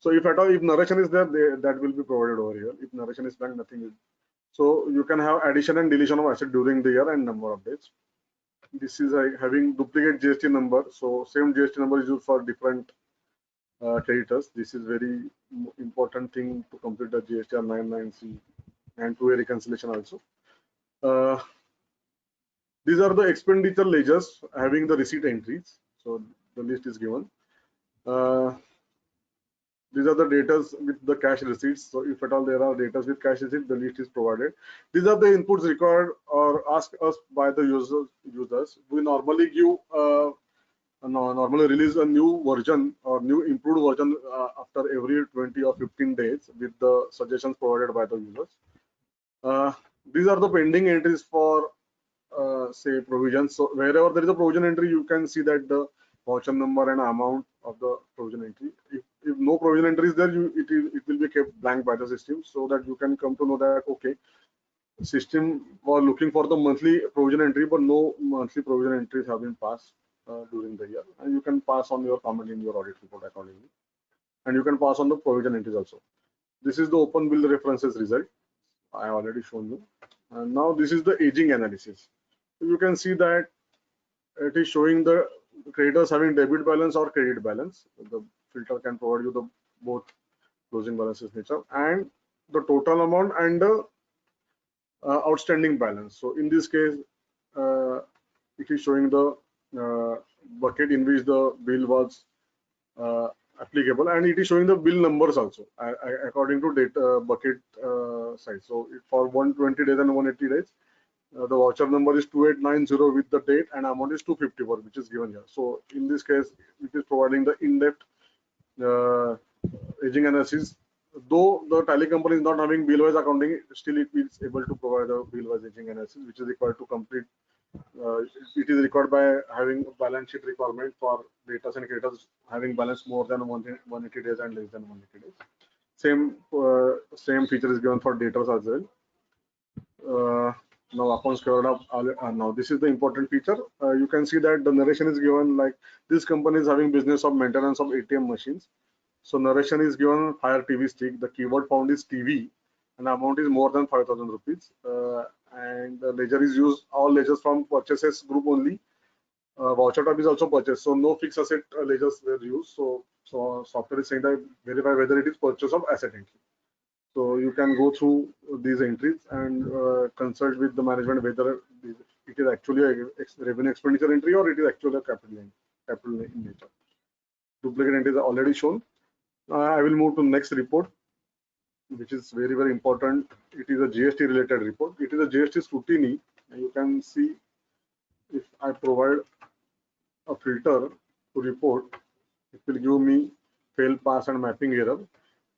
So if at all, if narration is there, that will be provided over here. If narration is blank, nothing is. So you can have addition and deletion of asset during the year and number of days. This is having duplicate GST number. So same GST number is used for different creditors. This is very important thing to complete the GSTR 99C and to a reconciliation also. These are the expenditure ledgers having the receipt entries. So the list is given. These are the data with the cash receipts. So if at all there are data with cash receipts, the list is provided. These are the inputs required or asked us by the users. We normally give normally release a new version or new improved version after every 20 or 15 days with the suggestions provided by the users. These are the pending entries for say provisions. So wherever there is a provision entry, you can see that the voucher number and amount of the provision entry. If no provision entry is there, it will be kept blank by the system, so that you can come to know that okay, system was looking for the monthly provision entry, but no monthly provision entries have been passed during the year, and you can pass on your comment in your audit report accordingly, and you can pass on the provision entries also. This is the open bill references result. I have already shown you, and now this is the aging analysis. You can see that it is showing the creditors having debit balance or credit balance. The filter can provide you the both closing balances nature and the total amount and the outstanding balance. So in this case, it is showing the bucket in which the bill was applicable, and it is showing the bill numbers also according to data bucket size. So for 120 days and 180 days, the voucher number is 2890 with the date, and amount is 254, which is given here. So in this case, it is providing the in-depth aging analysis. Though the Tally company is not having bill-wise accounting, still it is able to provide a bill-wise aging analysis, which is required to complete It is required by having a balance sheet requirement for debtors and creditors having balance more than 180 days and less than 180 days. Same feature is given for debtors as well. Now accounts covered up. Now this is the important feature. You can see that the narration is given like this company is having business of maintenance of ATM machines. So narration is given Fire TV stick. The keyword found is TV, and the amount is more than 5,000 rupees. And the ledger is used. All ledgers from purchases group only. Voucher tab is also purchased. So no fixed asset ledgers were used. So software is saying that verify whether it is purchase of asset entry. So you can go through these entries and consult with the management whether it is actually a revenue expenditure entry or it is actually a capital in nature. Duplicate entries are already shown. I will move to next report, which is very, very important. It is a GST related report. It is a GST scrutiny. You can see if I provide a filter to report, it will give me fail, pass, and mapping error.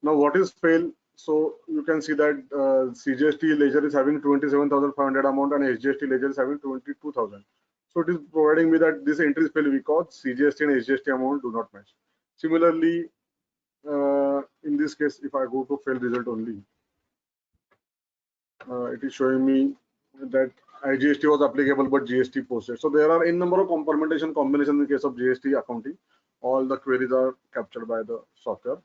Now, what is fail? So you can see that CGST ledger is having 27,500 amount and SGST ledger is having 22,000. So it is providing me that this entry is fail because CGST and SGST amount do not match. Similarly, in this case, if I go to fail result only, it is showing me that IGST was applicable but GST posted. So there are n number of compartmentation combinations in case of GST accounting. All the queries are captured by the software.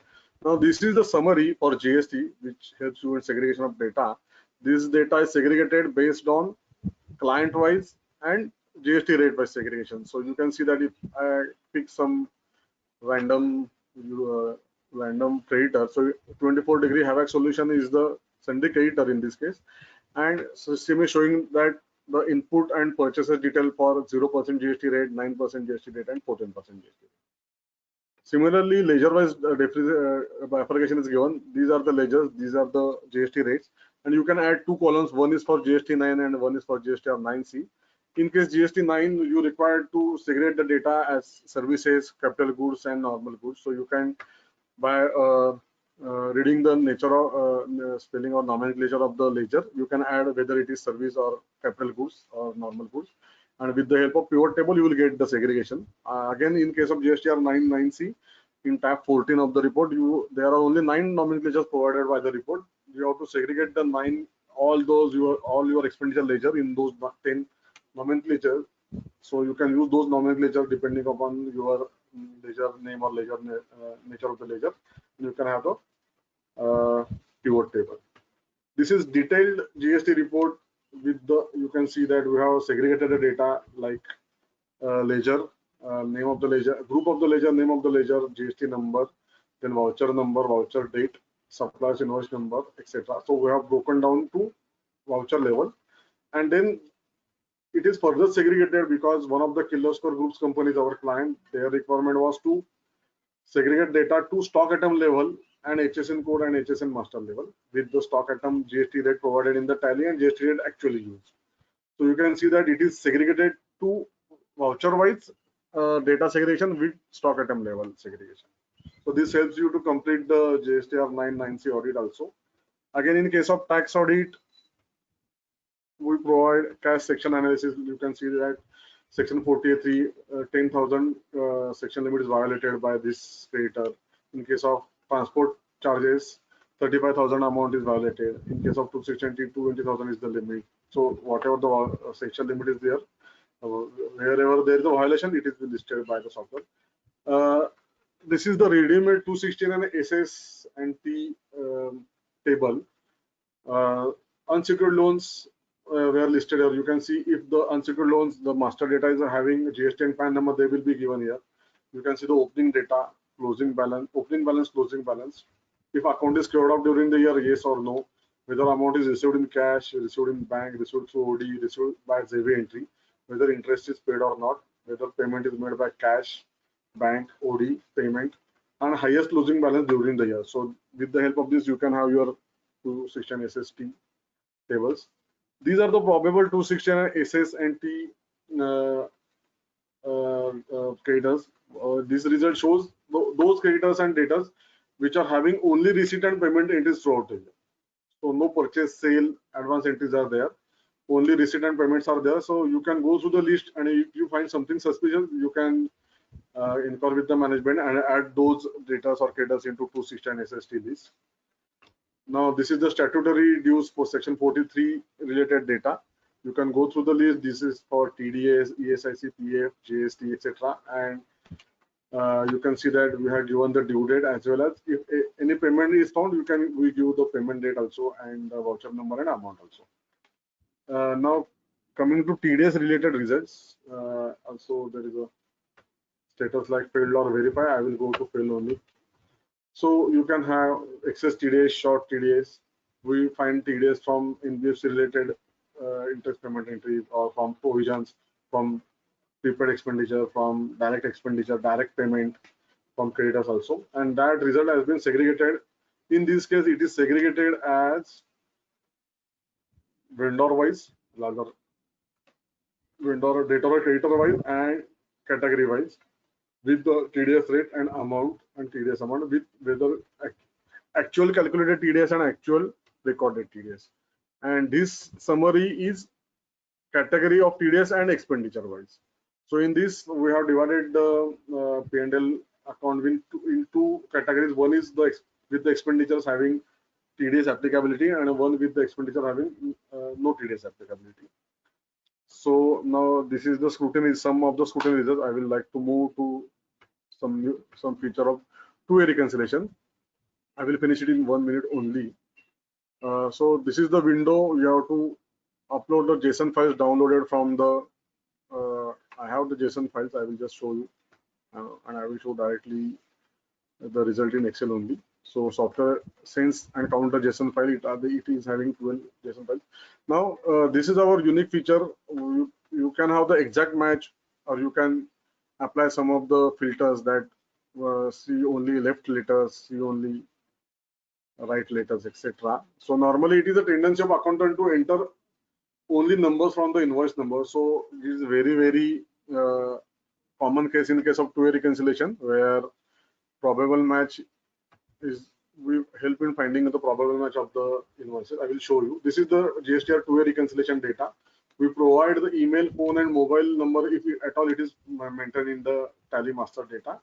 Now this is the summary for GST, which helps you in segregation of data. This data is segregated based on client-wise and GST rate-wise segregation. So you can see that if I pick some random creditor, so 24-degree Havoc solution is the Sanjay creditor in this case, and system is showing that the input and purchases detail for 0% GST rate, 9% GST rate, and 14% GST rate. Similarly, ledger-wise bifurcation is given. These are the ledgers, these are the GST rates, and you can add two columns. One is for GST 9 and one is for GST of 9C. In case GST 9, you require to segregate the data as services, capital goods, and normal goods. So you can, by reading the nature of spelling or nomenclature of the ledger, you can add whether it is service or capital goods or normal goods. And with the help of pivot table, you will get the segregation. Again, in case of GSTR 9C, in tab 14 of the report, there are only 9 nomenclatures provided by the report. You have to segregate the 9, all your expenditure ledger in those 10 nomenclatures. So you can use those nomenclatures depending upon your ledger name or ledger nature of the ledger. You can have the pivot table. This is detailed GST report with you can see that we have segregated the data like ledger, name of the ledger, group of the ledger, name of the ledger, GST number, then voucher number, voucher date, suppliers invoice number, etc. So we have broken down to voucher level, and then it is further segregated because one of the Kirloskar Group's companies, our client, their requirement was to segregate data to stock item level and HSN code and HSN master level with the stock item GST rate provided in the tally and GST rate actually used. So you can see that it is segregated to voucher wise data segregation with stock item level segregation. So this helps you to complete the GST of 9C audit also. Again, in case of tax audit, we provide cash section analysis. You can see that section 48.3 10,000 section limit is violated by this creditor. In case of transport charges, 35,000 amount is violated. In case of 260, 20,000 is the limit. So whatever the section limit is there, wherever there is a violation, it is listed by the software. This is the redeemed 269 SS and T table. Unsecured loans were listed here. You can see if the unsecured loans, the master data is having GST and PAN number, they will be given here. You can see the opening data, closing balance, closing balance. If account is cleared up during the year, yes or no. Whether amount is received in cash, received in bank, received through OD, received by ZV entry. Whether interest is paid or not. Whether payment is made by cash, bank, OD, payment, and highest closing balance during the year. So with the help of this, you can have your 269 SST tables. These are the probable 269 SS and T creditors. This result shows those creditors and debtors which are having only receipt and payment entries throughout the year. So no purchase, sale, advance entries are there. only receipt and payments are there. So you can go through the list, and if you find something suspicious, you can inquire with the management and add those data or cadres into 260 and SST list. Now this is the statutory dues for section 43 related data. You can go through the list. This is for TDS, ESIC, PF, GST, etc. And you can see that we have given the due date, as well as if any payment is found, we give the payment date also, and the voucher number and amount also. Now coming to TDS related results, also there is a status like failed or verify. I will go to fail only. So you can have excess TDS, short TDS. We find TDS from NBFC related interest payment entries, or from provisions, from prepaid expenditure, from direct expenditure, direct payment, from creditors also. And that result has been segregated. In this case, it is segregated as vendor wise, rather vendor, debtor, creditor wise, and category wise, with the TDS rate and amount, and TDS amount, with whether actual calculated TDS and actual recorded TDS. And this summary is category of TDS and expenditure wise. So in this, we have divided the P&L account into categories. One is with the expenditures having TDS applicability, and one with the expenditure having no TDS applicability. So now this is the scrutiny, some of the scrutiny results. I will like to move to some feature of two-way reconciliation. I will finish it in 1 minute only. So this is the window. You have to upload the JSON files downloaded from the. I have the JSON files. I will just show you, and I will show directly the result in Excel only. So software sense and count the JSON file. It is having 12 JSON files. Now this is our unique feature. You can have the exact match, or you can apply some of the filters that see only left letters, see only right letters, etc. So normally it is a tendency of accountant to enter only numbers from the invoice number. So it is very common case in case of two-way reconciliation, where probable match is, we help in finding the probable match of the invoices. I will show you. This is the GSTR two-way reconciliation data. We provide the email, phone, and mobile number if at all it is maintained in the Tally master data.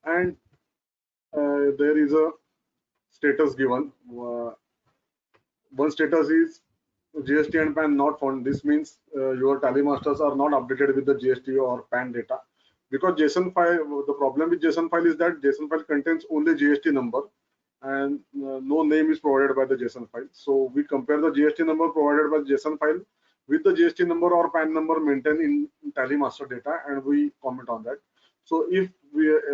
And there is a status given. One status is GST and PAN not found. This means your Tally masters are not updated with the GST or PAN data. Because JSON file, the problem with JSON file is that JSON file contains only GST number, and no name is provided by the JSON file. So we compare the GST number provided by the JSON file with the GST number or PAN number maintained in Tally master data, and we comment on that. So if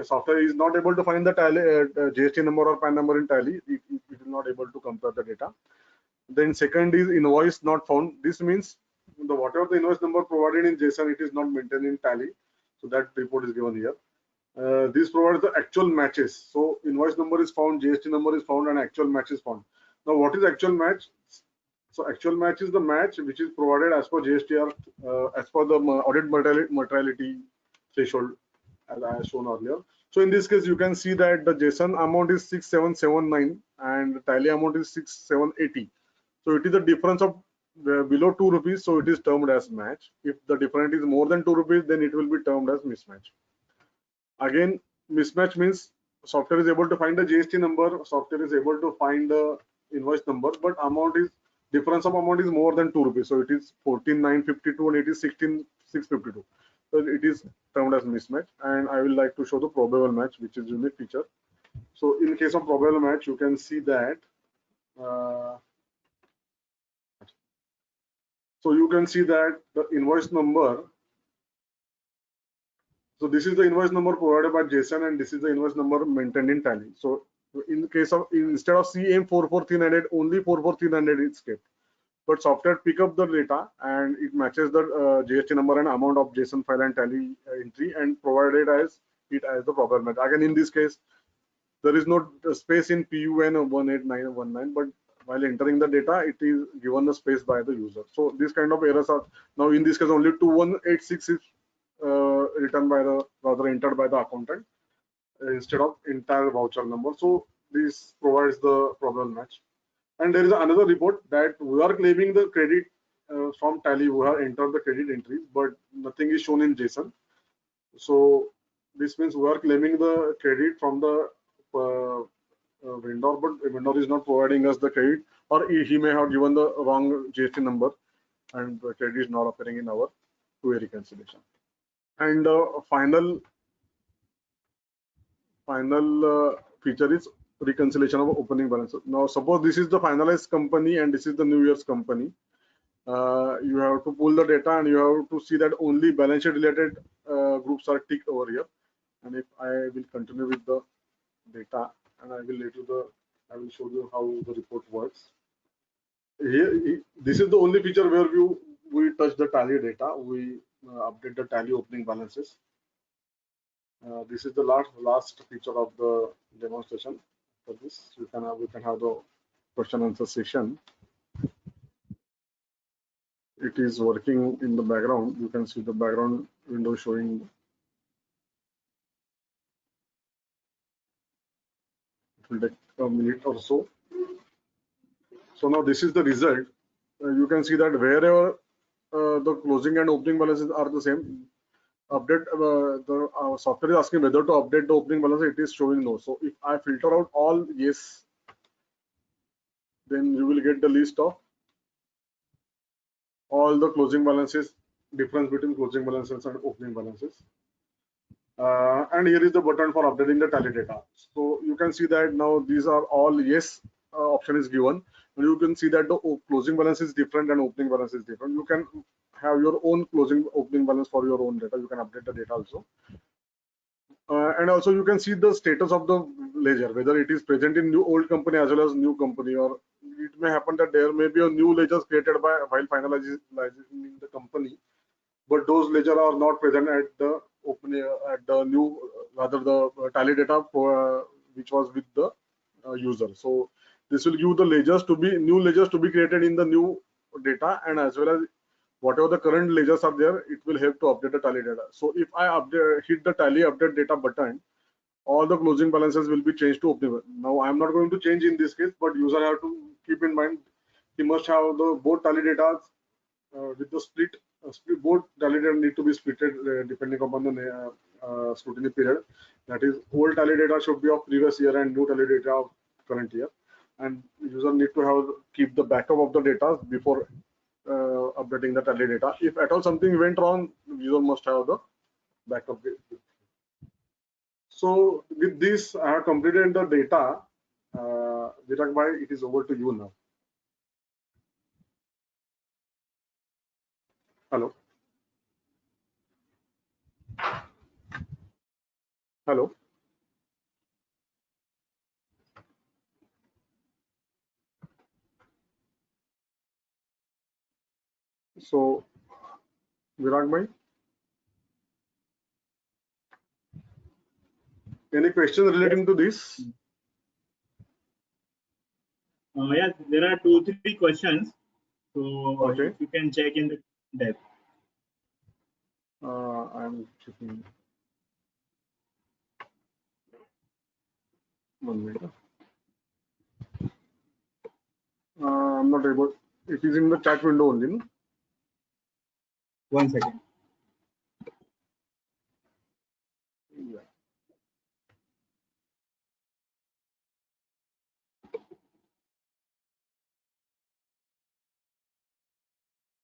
software is not able to find the Tally GST number or PAN number in Tally, it is not able to compare the data. Then second is invoice not found. This means whatever the invoice number provided in JSON, it is not maintained in Tally. So that report is given here. This provides the actual matches. So invoice number is found, GST number is found, and actual match is found. Now what is actual match? So actual match is the match which is provided as per GSTR, as per the audit materiality threshold, as I have shown earlier. So in this case, you can see that the JSON amount is 6779 and the Tally amount is 6780. So it is the difference of below 2 rupees, so it is termed as match. If the difference is more than 2 rupees, then it will be termed as mismatch. Again, mismatch means software is able to find the GST number, software is able to find the invoice number, but amount is, difference of amount is more than 2 rupees. So it is 14,952 and it is 16,652. So it is termed as mismatch. And I will like to show the probable match, which is unique feature. So in case of probable match, you can see that. So you can see that the invoice number. So this is the invoice number provided by JSON, and this is the invoice number maintained in Tally. So in the case of, instead of CM 44300, only 44300 is kept. But software pick up the data and it matches the GST number and amount of JSON file and Tally entry and provided as it as the proper match. Again, in this case, there is no space in PUN 18919, but while entering the data, it is given the space by the user. So these kind of errors are now in this case only 21866 is written by the, rather entered by the accountant instead of entire voucher number. So this provides the problem match. And there is another report that we are claiming the credit from Tally who have entered the credit entries, but nothing is shown in JSON. So this means we are claiming the credit from the vendor, but the vendor is not providing us the credit, or he may have given the wrong GST number, and the credit is not appearing in our two-way reconciliation. And final feature is reconciliation of opening balance. Now, suppose this is the finalized company and this is the New Year's company. You have to pull the data and you have to see that only balance sheet related groups are ticked over here. And if I will continue with the data, and I will show you how the report works. Here, this is the only feature where we touch the tally data. We update the tally opening balances. This is the last feature of the demonstration. For this, we can have the question answer session. It is working in the background. You can see the background window showing. It will take a minute or so. So now this is the result. You can see that wherever the closing and opening balances are the same, update the software is asking whether to update the opening balance. It is showing no. So if I filter out all yes, then you will get the list of all the closing balances, difference between closing balances and opening balances. And here is the button for updating the tally data. So you can see that now these are all yes option is given. And you can see that the closing balance is different and opening balance is different. You can have your own closing opening balance for your own data. You can update the data also. And also you can see the status of the ledger, whether it is present in new old company as well as new company, or it may happen that there may be a new ledgers created by while finalizing the company, but those ledger are not present at the opening at the new rather the tally data for which was with the user. So this will give the ledgers to be new ledgers to be created in the new data, and as well as whatever the current ledgers are there, it will help to update the tally data. So if I hit the tally update data button, all the closing balances will be changed to opening. Now I'm not going to change in this case, but user have to keep in mind he must have the both tally data with the split. Both tally data need to be splitted depending upon the scrutiny period. That is, old tally data should be of previous year and new tally data of current year. And user need to have keep the backup of the data before updating the tally data. If at all something went wrong, user must have the backup. So with this, I have completed the data. Virag bhai, it is over to you now. Hello. Hello. So, Virag bhai, any questions relating to this? Yeah, there are 2-3 questions. So okay. If you can check in the depth. I'm checking. 1 minute. I'm not able. It is in the chat window only. No? 1 second. Yeah.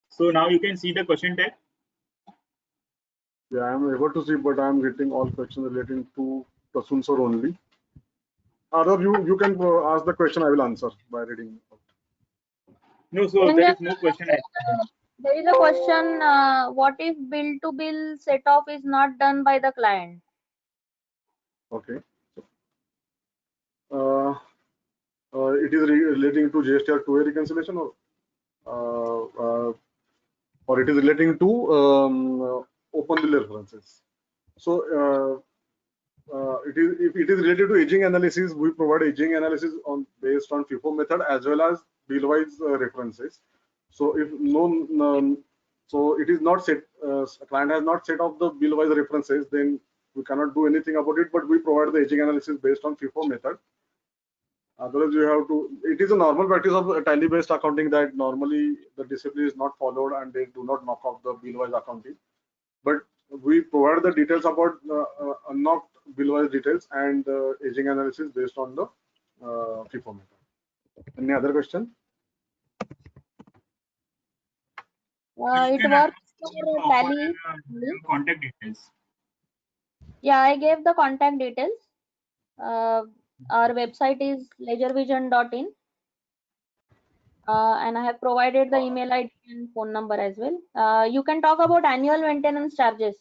So now you can see the question tag. Yeah, I'm able to see, but I'm getting all questions relating to Prasun sir only. Other you can ask the question. I will answer by reading. No, so there is no question. There is a question, what if bill to bill set off is not done by the client? Okay. It is relating to GSTR 2A reconciliation, or it is relating to open bill references. So if it is related to aging analysis, we provide aging analysis based on FIFO method as well as bill-wise references. So if so it is not set. Client has not set up the bill-wise references, then we cannot do anything about it. But we provide the aging analysis based on FIFO method. Otherwise, you have to. It is a normal practice of tally-based accounting that normally the discipline is not followed and they do not knock off the bill-wise accounting. But we provide the details about unlocked bill-wise details and aging analysis based on the FIFO method. Any other question? It works for Tally. Contact details. Yeah, I gave the contact details. Our website is ledgervision.in. And I have provided the email ID and phone number as well. You can talk about annual maintenance charges.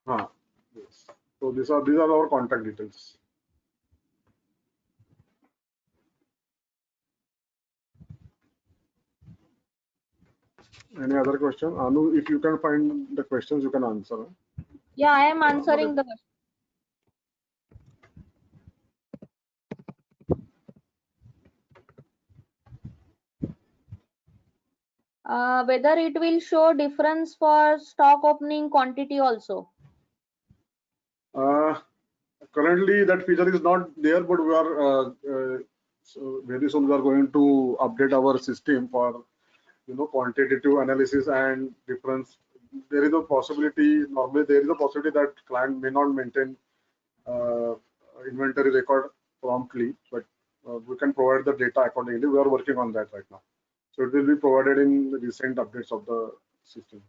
Yes. So these are our contact details. Any other question? Anu, if you can find the questions, you can answer. Yeah, I am answering the question. Whether it will show difference for stock opening quantity also. Currently, that feature is not there, but we are so very soon we are going to update our system for quantitative analysis and difference. There is a possibility. Normally, there is a possibility that client may not maintain inventory record promptly, but we can provide the data accordingly. We are working on that right now. So it will be provided in the recent updates of the system.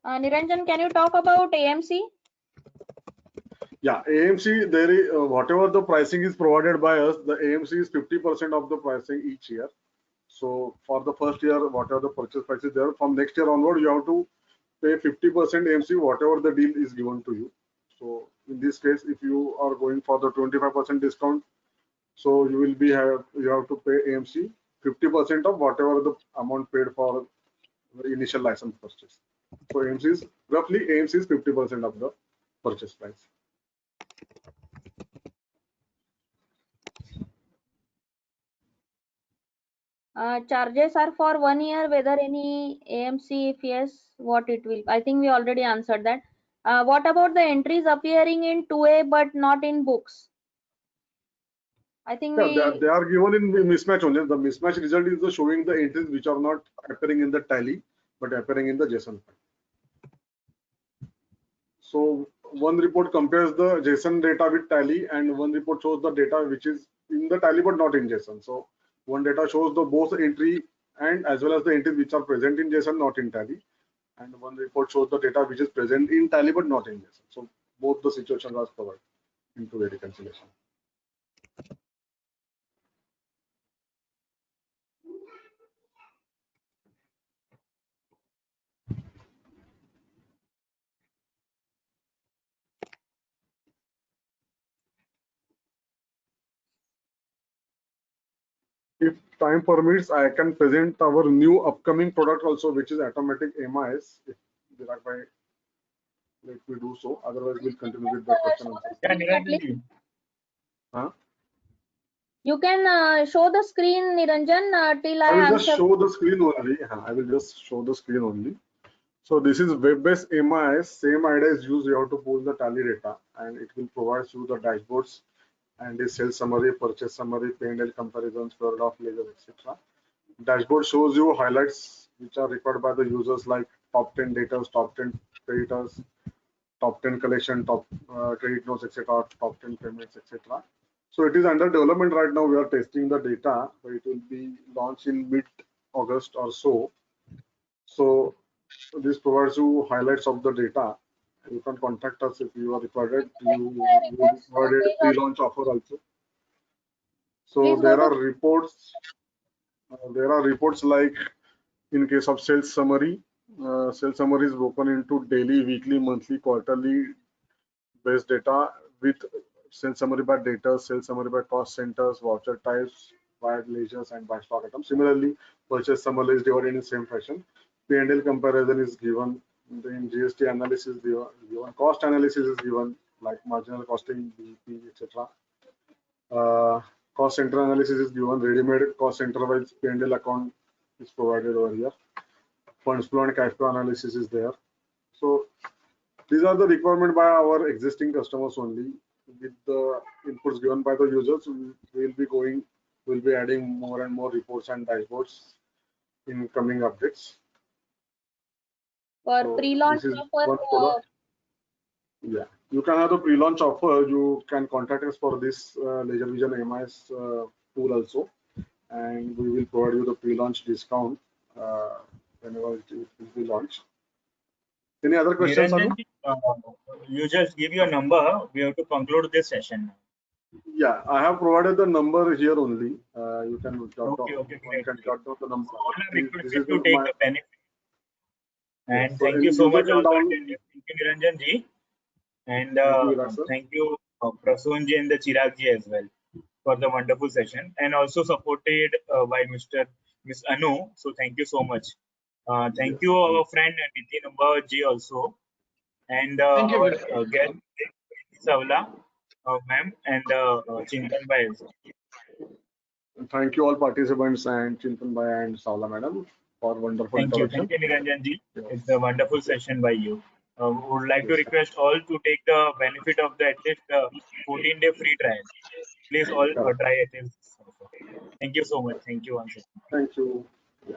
Niranjan, can you talk about AMC? Yeah, AMC, there is whatever the pricing is provided by us, the AMC is 50% of the pricing each year. So for the first year, whatever the purchase price is there, from next year onward, you have to pay 50% AMC, whatever the deal is given to you. So in this case, if you are going for the 25% discount, so you have to pay AMC 50% of whatever the amount paid for the initial license purchase. So AMC is roughly 50% of the purchase price. Charges are for 1 year, whether any AMC, if yes, what it will. I think we already answered that. What about the entries appearing in 2A but not in books? I think they are given in mismatch only. The mismatch result is showing the entries which are not appearing in the tally but appearing in the JSON file. So one report compares the JSON data with tally, and one report shows the data which is in the tally but not in JSON. So one data shows the both entry and as well as the entries which are present in JSON, not in tally, and one report shows the data which is present in tally but not in JSON. So both the situations are covered into the reconciliation. If time permits, I can present our new upcoming product also, which is automatic MIS. If Virag bhai, let me do so. Otherwise, we'll continue with the question answer. Huh? You can show the screen, Niranjan, till I will answer. just show the screen only. I will just show the screen only. So this is web-based MIS. Same idea is used. You have to pull the tally data, and it will provide you the dashboards and the sales summary, purchase summary, P&L comparisons, period of ledger, etc. Dashboard shows you highlights which are required by the users, like top 10 debtors, top 10 creditors, top 10 collection, top credit notes, etc., top 10 payments, etc. So it is under development right now. We are testing the data, but it will be launched in mid-August or so. So this provides you highlights of the data. You can contact us if you are required. You will be provided pre-launch offer also. So there are reports. There are reports like in case of sales summary. Sales summary is broken into daily, weekly, monthly, quarterly based data with sales summary by data, sales summary by cost centers, voucher types, by ledgers, and by stock items. Similarly, purchase summary is divided in the same fashion. P&L comparison is given. Then GST analysis is given. Cost analysis is given, like marginal costing, BP, etc. Cost center analysis is given. Ready-made cost center wise P&L account is provided over here. Funds flow and cash flow analysis is there. So these are the requirement by our existing customers only. with the inputs given by the users, we'll be adding more and more reports and dashboards in coming updates. For So pre-launch this is offer, one product. Yeah, you can have the pre-launch offer. You can contact us for this Ledger Vision MIS tool also, and we will provide you the pre-launch discount whenever it will be launched. Any other questions, Anu? Niranjan, you just give your number. We have to conclude this session. Yeah, I have provided the number here only. You can jot down. Okay, okay, One great. can jot down the number. All are This requested is to the, take my the benefit. yes. And So thank you so user much can all the download. attendees. Thank you, Niranjan ji. And Thank you, Virag sir. thank you, Prasoon ji and the Chirag ji as well for the wonderful session. And also supported by Miss Anu. So thank you so much. Thank Yes. you, our friend Nitin Umba ji also. And Thank you. our guest, Savla, ma'am, and Chintan bhai as well. Thank you all participants and Chintan Bhai and Savla madam for wonderful Thank introduction. you, Niranjan ji. Yes. It's a wonderful Yes. session by you. Would like to Yes. request all to take the benefit of the at least 14-day free trial. Please all Correct. try it. Thank you so much. Thank you once again. Thank you. Yeah.